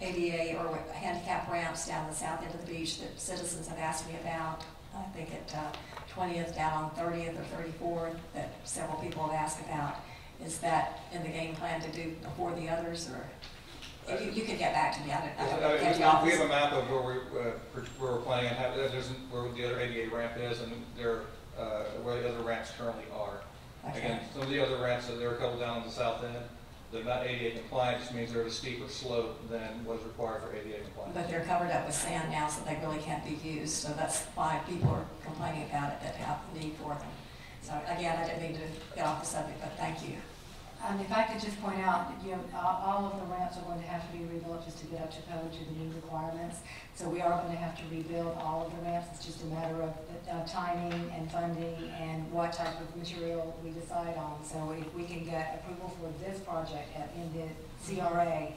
ADA or handicap ramps down the south end of the beach that citizens have asked me about. I think at 20th down on 30th or 34th that several people have asked about. Is that in the game plan to do before the others, or you could get back to me? We have a map of where we're planning on where the other ADA ramp is and where the other ramps currently are. Okay. Again, some of the other ramps, there are a couple down on the south end. They're not ADA compliant, which means they're at a steeper slope than what is required for ADA compliance. But they're covered up with sand now, so they really can't be used. So that's why people are complaining about it, that have the need for them. So again, I didn't mean to get off the subject, but thank you. If I could just point out, that, all of the ramps are going to have to be rebuilt just to get up to code to the new requirements. So we are going to have to rebuild all of the ramps. It's just a matter of timing and funding and what type of material we decide on. So if we can get approval for this project in the CRA,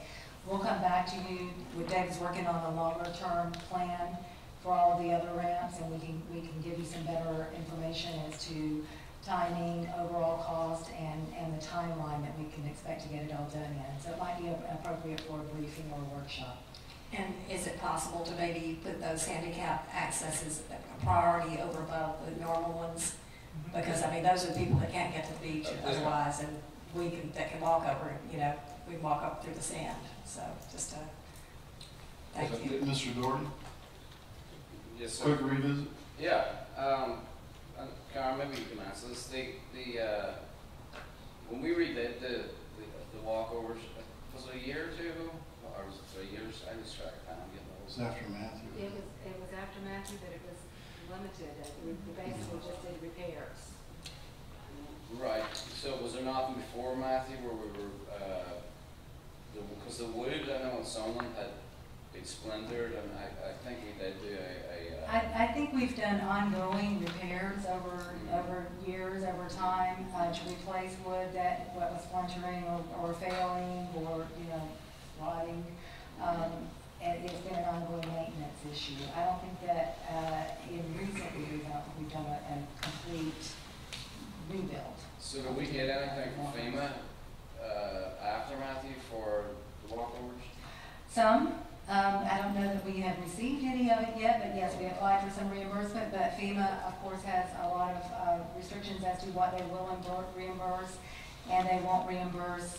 we'll come back to you. David's working on a longer-term plan for all of the other ramps, and we can give you some better information as to timing, overall cost, and the timeline that we can expect to get it all done in. So it might be appropriate for a briefing or a workshop. And is it possible to maybe put those handicap accesses a priority over above the normal ones? Because, I mean, those are the people that can't get to the beach otherwise, and that can walk over, we can walk up through the sand. So just thank you. Mr. Doherty? Yes, sir. Quick revisit? Yeah. Karen, maybe you can answer this. When we redid the walkovers, was it a year or two ago? Or was it 3 years? I just track of time. I'm getting old. It was after Matthew. It was after Matthew, but it was limited. We basically just did repairs. Right. So was there nothing before Matthew where we were, because the wood, I know in some of them had been splintered, and I think we did do a I think we've done ongoing repairs over years, over time, to replace wood that was splintering or failing or, rotting. And it's been an ongoing maintenance issue. I don't think that, recently we've done a complete rebuild. So do we get anything from FEMA, after Matthew for the walkovers? Some. I don't know that we have received any of it yet, but yes, we applied for some reimbursement, but FEMA, of course, has a lot of restrictions as to what they will reimburse, and they won't reimburse,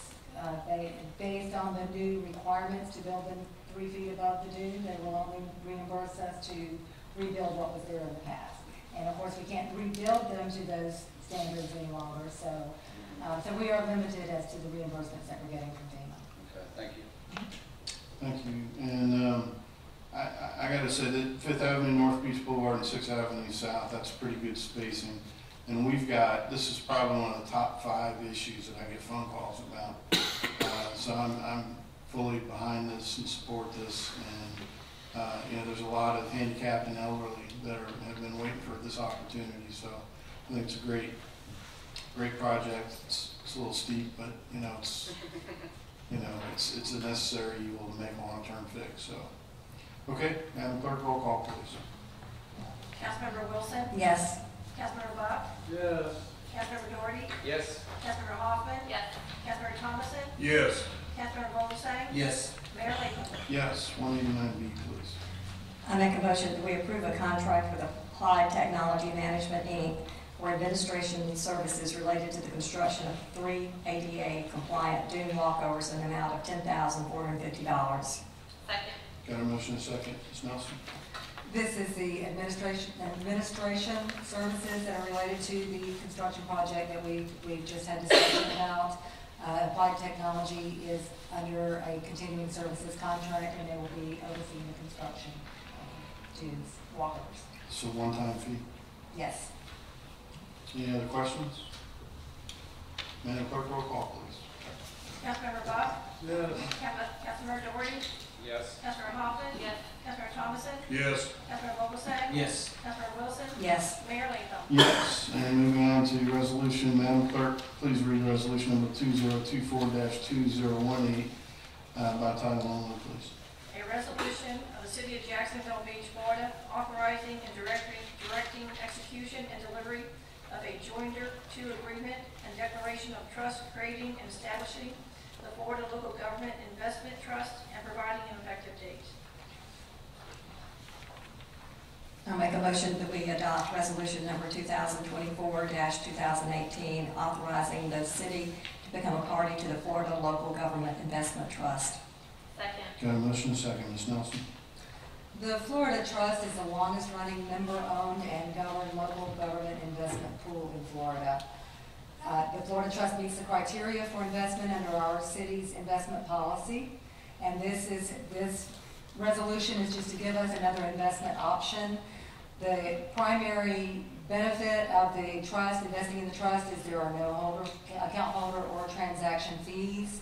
based on the new requirements to build them 3 feet above the dune, they will only reimburse us to rebuild what was there in the past. And of course, we can't rebuild them to those standards any longer, so we are limited as to the reimbursements that we're getting from FEMA. Okay, thank you. Thank you. And I got to say that 5th Avenue North Beach Boulevard and 6th Avenue South, that's pretty good spacing. And this is probably one of the top 5 issues that I get phone calls about. So I'm fully behind this and support this. And there's a lot of handicapped and elderly that have been waiting for this opportunity. So I think it's a great project. It's a little steep, but it's a necessary evil to make a long-term fix, so. Okay, Madam Clerk, roll call, please. Councilmember Wilson? Yes. Councilmember Buck? Yes. Councilmember Doherty? Yes. Councilmember Hoffman? Yes. Councilmember Thomason? Yes. Councilmember Bolduc? Yes. Mayor Latham? Yes, 189B, please. I make a motion that we approve a contract with Applied Technology Management, Inc. for administration services related to the construction of 3 ADA compliant dune walkovers in an amount of $10,450. Second. Got a motion and a second. Ms. Nelson? This is the administration services that are related to the construction project that we've just had discussion about. Applied Technology is under a continuing services contract, and they will be overseeing the construction of dunes, walkovers. So one-time fee. Yes. Any other questions? Madam Clerk, roll call, please. Councilmember Buck? Yes. Councilmember Doherty? Yes. Councilmember Hoffman? Yes. Councilmember Thomason? Yes. Councilmember Bolduc? Yes. Councilmember Wilson? Yes. Mayor Latham? Yes, and moving on to resolution, Madam Clerk, please read resolution number 2024-2018 by title only, please. A resolution of the City of Jacksonville Beach, Florida, authorizing and directing execution and delivery of a joinder to agreement and declaration of trust creating and establishing the Florida Local Government Investment Trust and providing an effective date. I'll make a motion that we adopt resolution number 2024-2018, authorizing the city to become a party to the Florida Local Government Investment Trust. Second. Got a motion and a second. Ms. Nelson? The Florida Trust is the longest-running member-owned and governed local government investment pool in Florida. The Florida Trust meets the criteria for investment under our city's investment policy, and this resolution is just to give us another investment option. The primary benefit of the trust, investing in the trust, is there are no account holder or transaction fees,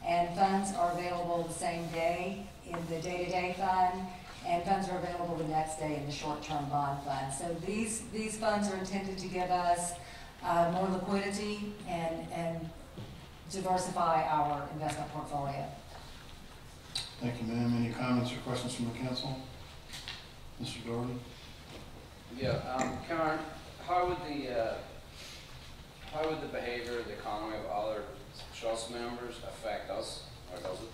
and funds are available the same day in the day-to-day fund, and funds are available the next day in the short-term bond fund. So these funds are intended to give us more liquidity and diversify our investment portfolio. Thank you, ma'am. Any comments or questions from the council? Mr. Doherty? Yeah, Karen, how would the behavior, the economy of other trust members affect us, or does it?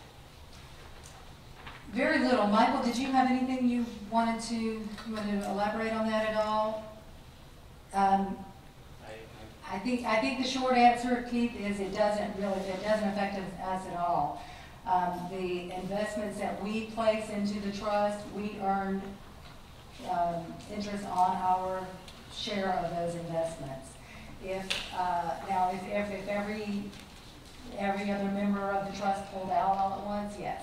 Very little. Michael, did you have anything you wanted to elaborate on that at all? I think the short answer, Keith, is it doesn't affect us at all. The investments that we place into the trust, we earn interest on our share of those investments. If every other member of the trust pulled out all at once, yes,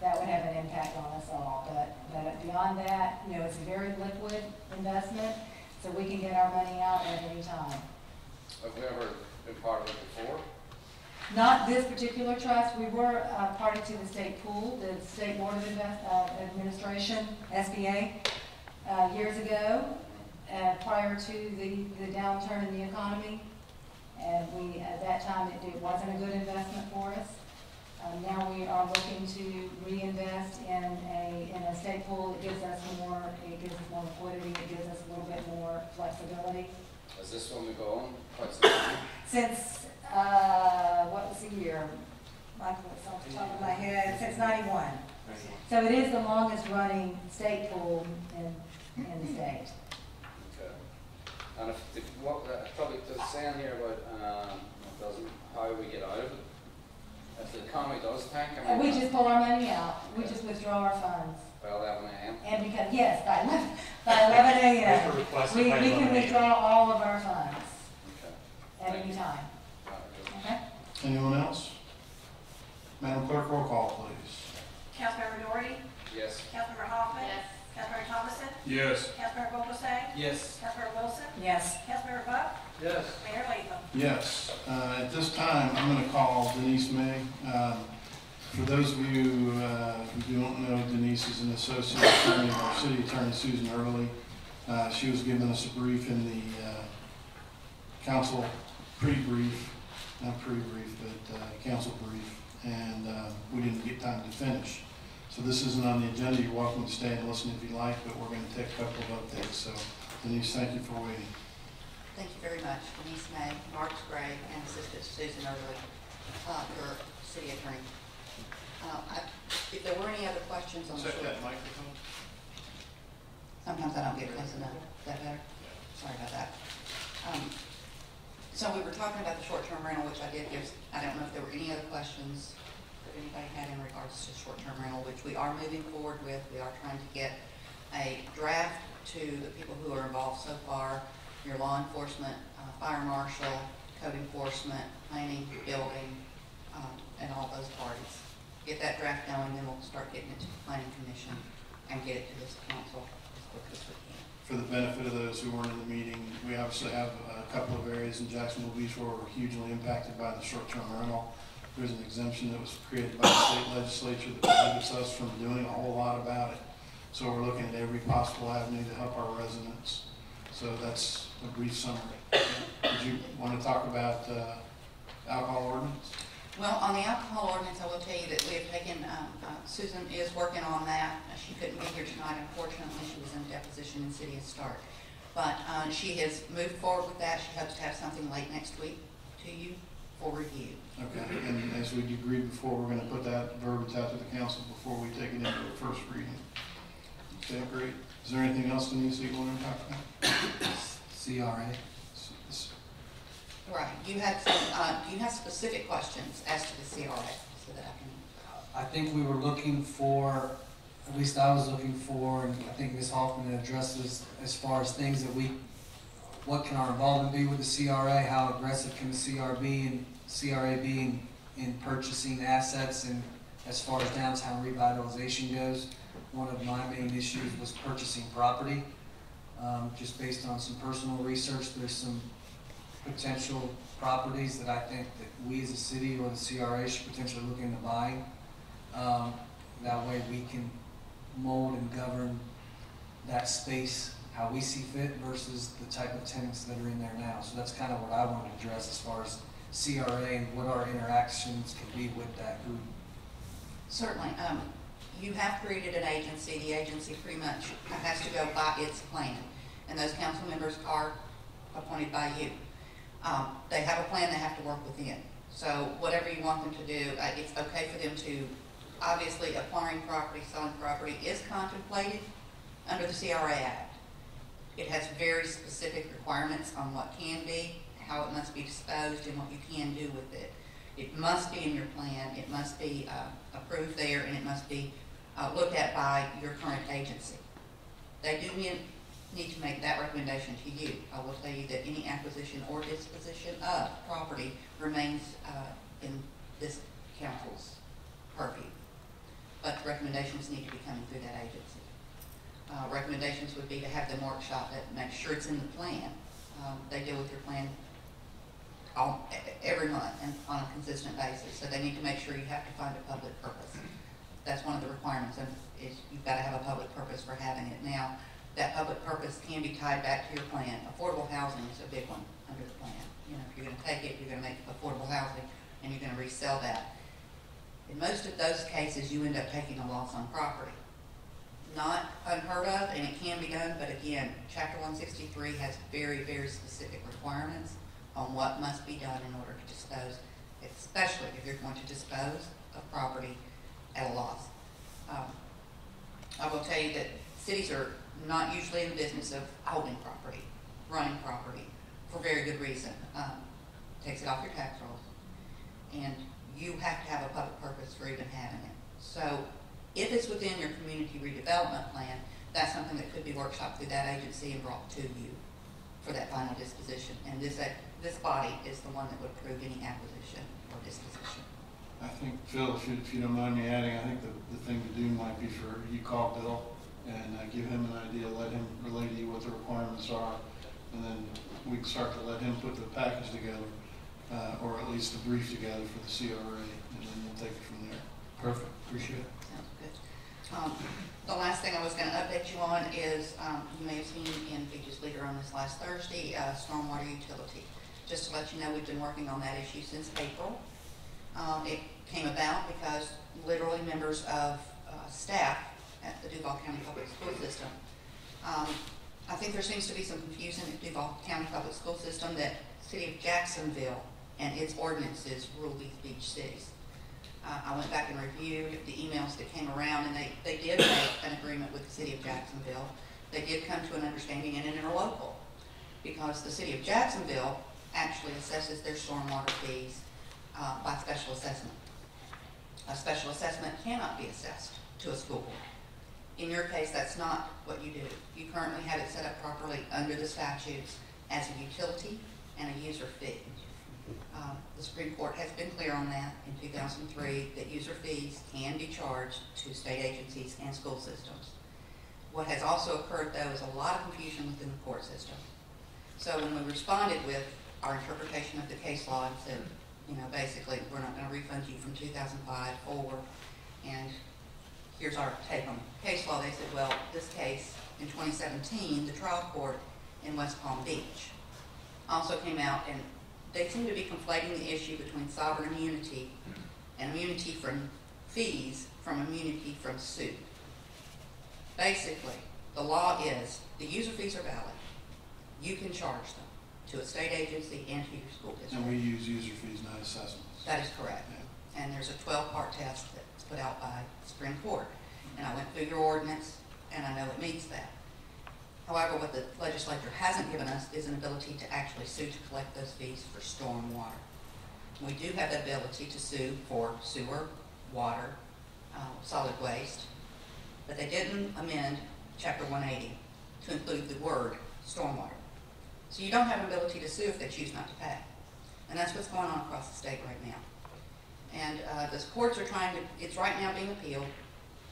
that would have an impact on us all. But beyond that, it's a very liquid investment, so we can get our money out at any time. Have we ever been part of it before? Not this particular trust. We were party to the state pool, the State Board of Administration, SBA. years ago, prior to the downturn in the economy. And we, at that time, it wasn't a good investment for us. Now we are looking to reinvest in a state pool. It gives us more liquidity, it gives us a little bit more flexibility. Is this one we go on quite some time? Since, what was the year? Michael, it's off the top of my head, since 91. So it is the longest running state pool in the state. Okay. And if the, probably does say in here about it doesn't, how we get out of it. If the economy does tank, I mean, We just pull our money out. We just withdraw our funds. by 11 a.m. And because, yes, by 11 a.m. We can withdraw all of our funds at any time. Okay? Anyone else? Madam Clerk, roll call, please. Councilmember Doherty? Yes. Councilmember Hoffman? Yes. Councilmember Thomason? Yes. Councilmember Vogelsang? Yes. Councilmember Wilson? Yes. Councilmember Buck? Yes. Mayor Latham? Yes. At this time, I'm going to call Denise May. For those of you who don't know, Denise is an associate attorney of our city attorney, Susan Early. She was giving us a brief in the council pre-brief, not pre-brief, but council brief, and we didn't get time to finish. So this isn't on the agenda. You're welcome to stay and listen if you like, but we're going to take a couple of updates. So Denise, thank you for waiting. Thank you very much. Denise May, Marks Gray, and Assistant Susan Early, your city attorney. If there were any other questions on the Check short. that microphone. Sometimes I don't get close enough. Is that better? Sorry about that. So we were talking about the short-term rental, which I did give, I don't know if there were any other questions that anybody had in regards to short-term rental, which we are moving forward with. We are trying to get a draft to the people who are involved so far, your law enforcement, fire marshal, code enforcement, planning, building, and all those parties. Get that draft going, then we'll start getting it to the planning commission and get it to this council as quick as we can. For the benefit of those who weren't in the meeting, we obviously have a couple of areas in Jacksonville Beach where we're hugely impacted by the short-term rental. There's an exemption that was created by the state legislature that prohibits us from doing a whole lot about it. So we're looking at every possible avenue to help our residents. So that's a brief summary. Did you want to talk about alcohol ordinance? Well, on the alcohol ordinance, I will tell you that we have taken, Susan is working on that. She couldn't be here tonight, unfortunately. She was in deposition in City of Stark. But she has moved forward with that. She hopes to have something late next week to you for review. Okay, and as we agreed before, we're going to put that verbiage out to the council before we take it into a first reading. Okay, great. Is there anything else, Denise, that you want to talk about? CRA. Right. You had some, do you have specific questions as to the CRA so that I can? I think we were looking for, at least I was looking for, and I think Ms. Hoffman addresses as far as things that what can our involvement be with the CRA, how aggressive can the CRA be in purchasing assets, and as far as downtown revitalization goes, one of my main issues was purchasing property. Just based on some personal research, there's some potential properties that I think that we as a city or the CRA should potentially look into buying. That way we can mold and govern that space how we see fit versus the type of tenants that are in there now. So that's kind of what I want to address as far as CRA and what our interactions can be with that group. Certainly. You have created an agency. The agency pretty much has to go by its plan. And those council members are appointed by you. They have a plan they have to work within. So whatever you want them to do, it's okay for them to, obviously acquiring property, selling property is contemplated under the CRA Act. It has very specific requirements on what can be, how it must be disposed, and what you can do with it. It must be in your plan, it must be approved there, and it must be looked at by your current agency. They do need to make that recommendation to you. I will tell you that any acquisition or disposition of property remains in this council's purview. But recommendations need to be coming through that agency. Recommendations would be to have them workshop it, make sure it's in the plan. They deal with your plan every month and on a consistent basis. So they need to make sure you have to find a public purpose. That's one of the requirements, is you've got to have a public purpose for having it. Now, that public purpose can be tied back to your plan. Affordable housing is a big one under the plan. You know, if you're gonna take it, you're gonna make it affordable housing, and you're gonna resell that. In most of those cases, you end up taking a loss on property. Not unheard of, and it can be done, but again, Chapter 163 has very, very specific requirements on what must be done in order to dispose, especially if you're going to dispose of property at a loss. I will tell you that cities are not usually in the business of holding property, running property, for very good reason. Takes it off your tax rolls, and you have to have a public purpose for even having it. So if it's within your community redevelopment plan, that's something that could be workshopped through that agency and brought to you for that final disposition. And this body is the one that would approve any acquisition or disposition. I think, Phil, if you don't mind me adding, I think the thing to do might be for you call Bill and give him an idea, let him relay to you what the requirements are, and then we can start to let him put the package together, or at least the brief together for the CRA, and then we'll take it from there. Perfect, appreciate it. Sounds good. The last thing I was going to update you on is, you may have seen in Beaches Leader on this last Thursday, stormwater utility. Just to let you know, we've been working on that issue since April. It came about because literally members of staff at the Duval County Public School System, I think there seems to be some confusion at Duval County Public School System that City of Jacksonville and its ordinances rule these beach cities. I went back and reviewed the emails that came around, and they did make an agreement with the City of Jacksonville. They did come to an understanding in an interlocal, because the City of Jacksonville actually assesses their stormwater fees by special assessment. A special assessment cannot be assessed to a school board. In your case, that's not what you do. You currently have it set up properly under the statutes as a utility and a user fee. The Supreme Court has been clear on that in 2003, that user fees can be charged to state agencies and school systems. What has also occurred, though, is a lot of confusion within the court system. So when we responded with our interpretation of the case law and said, you know, basically, we're not going to refund you from 2005 forward, and here's our take on the case law, they said, well, this case in 2017, the trial court in West Palm Beach also came out, and they seem to be conflating the issue between sovereign immunity and immunity from fees from immunity from suit. Basically, the law is the user fees are valid. You can charge them to a state agency and to your school district. And we use user fees, not assessments. That is correct. Yeah. And there's a 12-part test that's put out by the Supreme Court. And I went through your ordinance, and I know it meets that. However, what the legislature hasn't given us is an ability to actually sue to collect those fees for storm water. We do have the ability to sue for sewer, water, solid waste, but they didn't amend Chapter 180 to include the word stormwater. So you don't have an ability to sue if they choose not to pay. And that's what's going on across the state right now. And the courts are trying to, it's right now being appealed.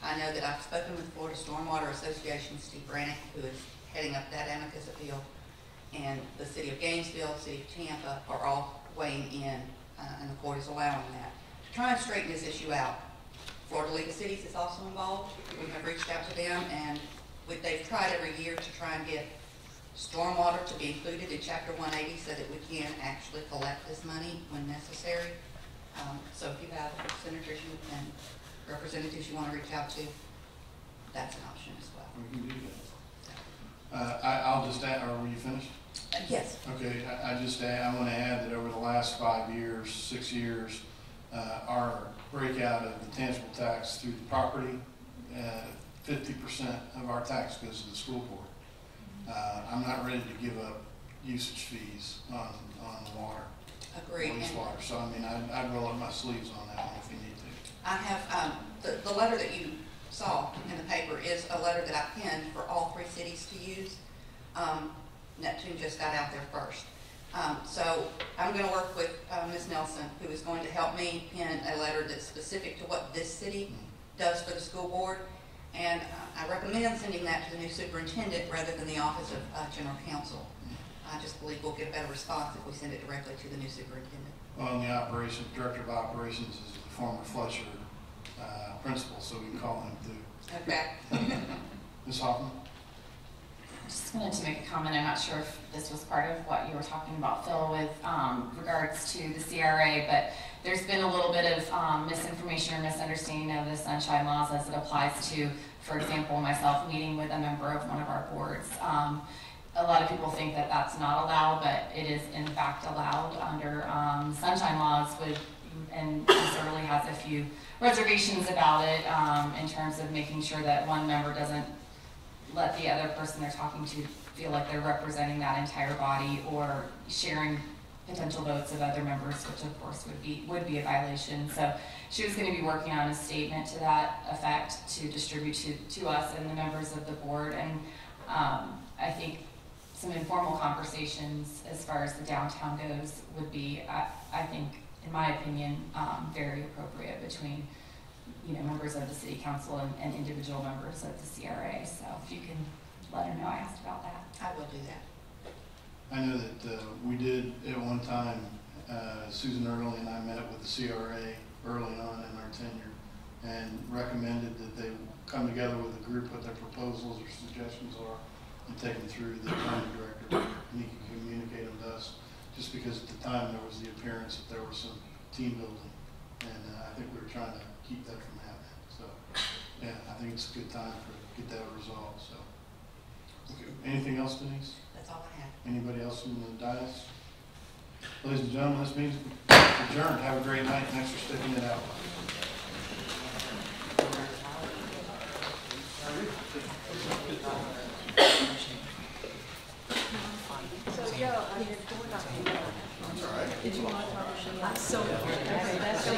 I know that I've spoken with Florida Stormwater Association, Steve Brannick, who is heading up that amicus appeal, and the City of Gainesville, City of Tampa are all weighing in, and the court is allowing that, to try and straighten this issue out. Florida League of Cities is also involved. We have reached out to them, and they've tried every year to try and get stormwater to be included in Chapter 180 so that we can actually collect this money when necessary. So if you have senators and representatives you want to reach out to, that's an option as well. We can do that. I'll just add, or were you finished? Yes. Okay, I want to add that over the last 5 years, 6 years, our breakout of the tangible tax through the property, 50% of our tax goes to the school board. I'm not ready to give up usage fees on the water. Agreed. Wastewater. So I mean, I'd roll up my sleeves on that one if we need to. I have the letter that you saw in the paper is a letter that I penned for all 3 cities to use. Neptune just got out there first. So I'm going to work with Ms. Nelson, who is going to help me pen a letter that's specific to what this city does for the school board. And I recommend sending that to the new superintendent rather than the Office of General Counsel. I just believe we'll get a better response if we send it directly to the new superintendent. Well, and the director of operations is the former Fletcher principal, so we can call him too. Okay. Ms. Hoffman? just wanted to make a comment. I'm not sure if this was part of what you were talking about, Phil, with regards to the CRA, but there's been a little bit of misinformation or misunderstanding of the sunshine laws as it applies to, for example, myself meeting with a member of one of our boards. A lot of people think that that's not allowed, but it is in fact allowed under sunshine laws and certainly has a few reservations about it in terms of making sure that one member doesn't let the other person they're talking to feel like they're representing that entire body or sharing potential votes of other members, which of course would be a violation. So she was going to be working on a statement to that effect to distribute to us and the members of the board. And I think some informal conversations as far as the downtown goes would be, I think, in my opinion, very appropriate between members of the city council and individual members of the CRA. So if you can let her know I asked about that. I will do that. I know that we did at one time, Susan Early and I met with the CRA early on in our tenure and recommended that they come together with a group, what their proposals or suggestions are, and take them through the planning director, and he can communicate them to us, just because at the time there was the appearance that there was some team building, and I think we were trying to keep that from happening. So, yeah, I think it's a good time to get that resolved. So, okay. Anything else, Denise? That's all I have. Anybody else from the dais? Ladies and gentlemen, this meeting's adjourned. Have a great night. Thanks for sticking it out. So, Joe, I did Did you want to talk to me? So, okay, that's so